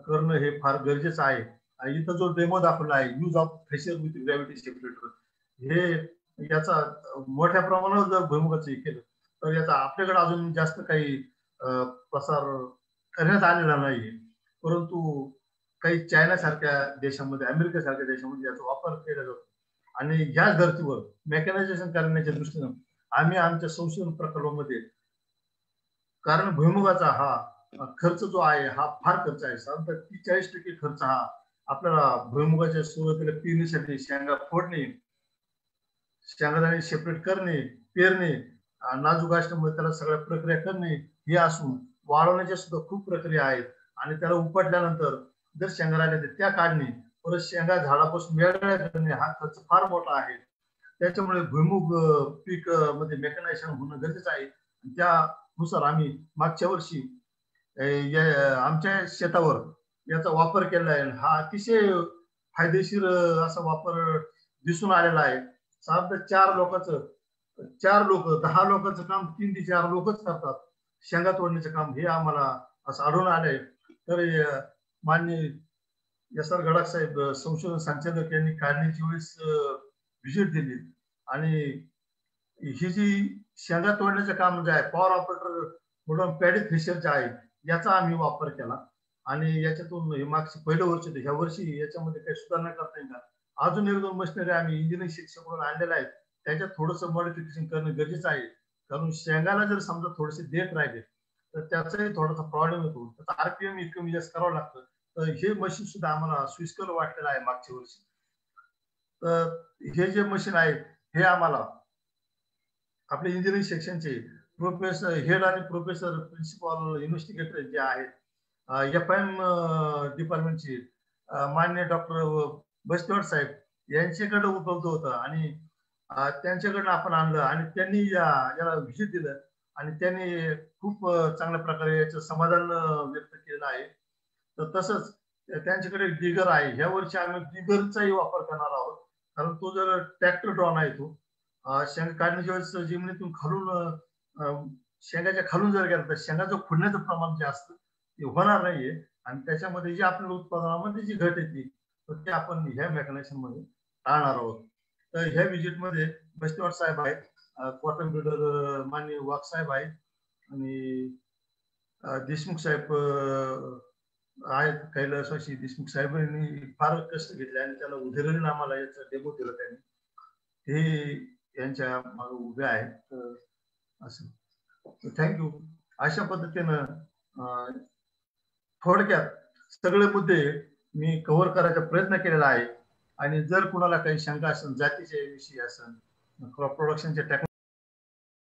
करणं हे फार गरजेचं आहे. इथं जो डेमो दाखवला आहे use of thresher with gravity separator, हे याचा मोठ्या प्रमाणावर जर भुईमुगाचं केलं तर याचा आपल्याकडे अजून जास्त काही प्रसार करण्यात आलेला नाही. परंतु काही चायना सारख्या देशामध्ये, अमेरिका सारख्या देशामध्ये याचा वापर केला जातो आणि ह्याच धर्तीवर मेकॅनायझेशन करण्याच्या दृष्टीनं आम्ही आमच्या संशोधन प्रकल्पामध्ये, कारण भुईमुगाचा हा खर्च जो आहे हा फार खर्च आहे, साधारणतः 40% खर्च हा आपल्याला भुईमुगाच्या सुरुवातीला पेरणीसाठी शेंगा फोडणे, शेंगादाणे सेपरेट करणे, पेरणे, नाजूक असल्यामुळे त्याला सगळ्या प्रक्रिया करणे हे असून वाळवण्याच्या सुद्धा खूप प्रक्रिया आहेत आणि त्याला उपटल्यानंतर जर शेंगा राहिल्या तर त्या काढणे, परत शेंगा झाडापासून वेगळ्या करणे हा खर्च फार मोठा आहे. त्याच्यामुळे भुईमुग पीक मध्ये मेकॅनायझेशन होणं गरजेचं आहे. त्यानुसार आम्ही मागच्या वर्षी आमच्या शेतावर याचा वापर केला आहे. हा अतिशय फायदेशीर असा वापर दिसून आलेला आहे. साधारणतः 4 लोक 10 लोकांचं काम 3 ते 4 लोकच करतात शेंगा तोडण्याचं काम. हे आम्हाला असं आढळून आलंय. तर माननीय एस आर गडाख साहेब संशोधन संचालक यांनी काढणीच्या वेळेस व्हिजिट दिली आणि ही जी शेंगा तोडण्याचं काम जे आहे पॉवर ऑपरेटर म्हणून पॅडी थ्रेशर जे आहे याचा आम्ही वापर केला आणि याच्यातून हे मागचं पहिलं वर्ष ह्या वर्षी याच्यामध्ये काही सुधारणा करता येईल का. अजून एक दोन मशिनरी आम्ही इंजिनिअरिंग शिक्षकाकडून आणलेल्या आहेत, त्याच्यात थोडंसं मॉडिफिकेशन करणं गरजेचं आहे. कारण शेंगाला जर समजा थोडेसे देठ राहिले तर त्याचाही थोडासा प्रॉब्लेम येतो, त्याचा आरपीएम कमी जास्त करावं लागतं. तर हे मशीन सुद्धा आम्हाला सोयीस्कर वाटलेलं आहे मागच्या वर्षी. तर हे जे मशीन आहे हे आम्हाला आपले इंजिनिअरिंग सेक्शनचे प्रोफेसर हेड आणि प्रोफेसर प्रिन्सिपल इन्व्हेस्टिगेटर जे आहेत एफआयएम डिपार्टमेंटचे मान्य डॉक्टर बस्तेवाड साहेब यांच्याकडे उपलब्ध होतं आणि त्यांच्याकडनं आपण आणलं आणि त्यांनी याला व्हिजिट दिलं आणि त्यांनी खूप चांगल्या प्रकारे याचं समाधान व्यक्त केलं आहे. तर तसंच त्यांच्याकडे डिगर आहे. ह्या वर्षी आम्ही डिगरचाही वापर करणार आहोत, कारण तो जर ट्रॅक्टर ड्रॉन आहे तो शेंगा काढण्याच्या वेळेस जमिनीतून खालून शेंगाच्या खालून जर गेला तर शेंगाचं खुडण्याचं प्रमाण जे असतं ते होणार नाहीये आणि त्याच्यामध्ये जे आपल्या उत्पादनामध्ये जी घट येते तर ते आपण ह्या मेकॅनायझेशन मध्ये टाळणार आहोत. तर ह्या व्हिजिट मध्ये बस्तेवाड साहेब आहेत, कॉटन बिल्डर माननीय वाघ साहेब आहेत आणि देशमुख साहेब आहेत. कैलासवासी देशमुख साहेबांनी फार कष्ट घेतले आणि त्याला उद्योगाने आम्हाला याचं डेमो दिलं त्यांनी, हे यांच्या मागे उभे आहेत. असं थँक्यू. अशा पद्धतीनं थोडक्यात सगळे मुद्दे मी कव्हर करायचा प्रयत्न केलेला आहे आणि जर कुणाला काही शंका असेल जातीच्या विषयी असेल क्रॉप प्रोडक्शनच्या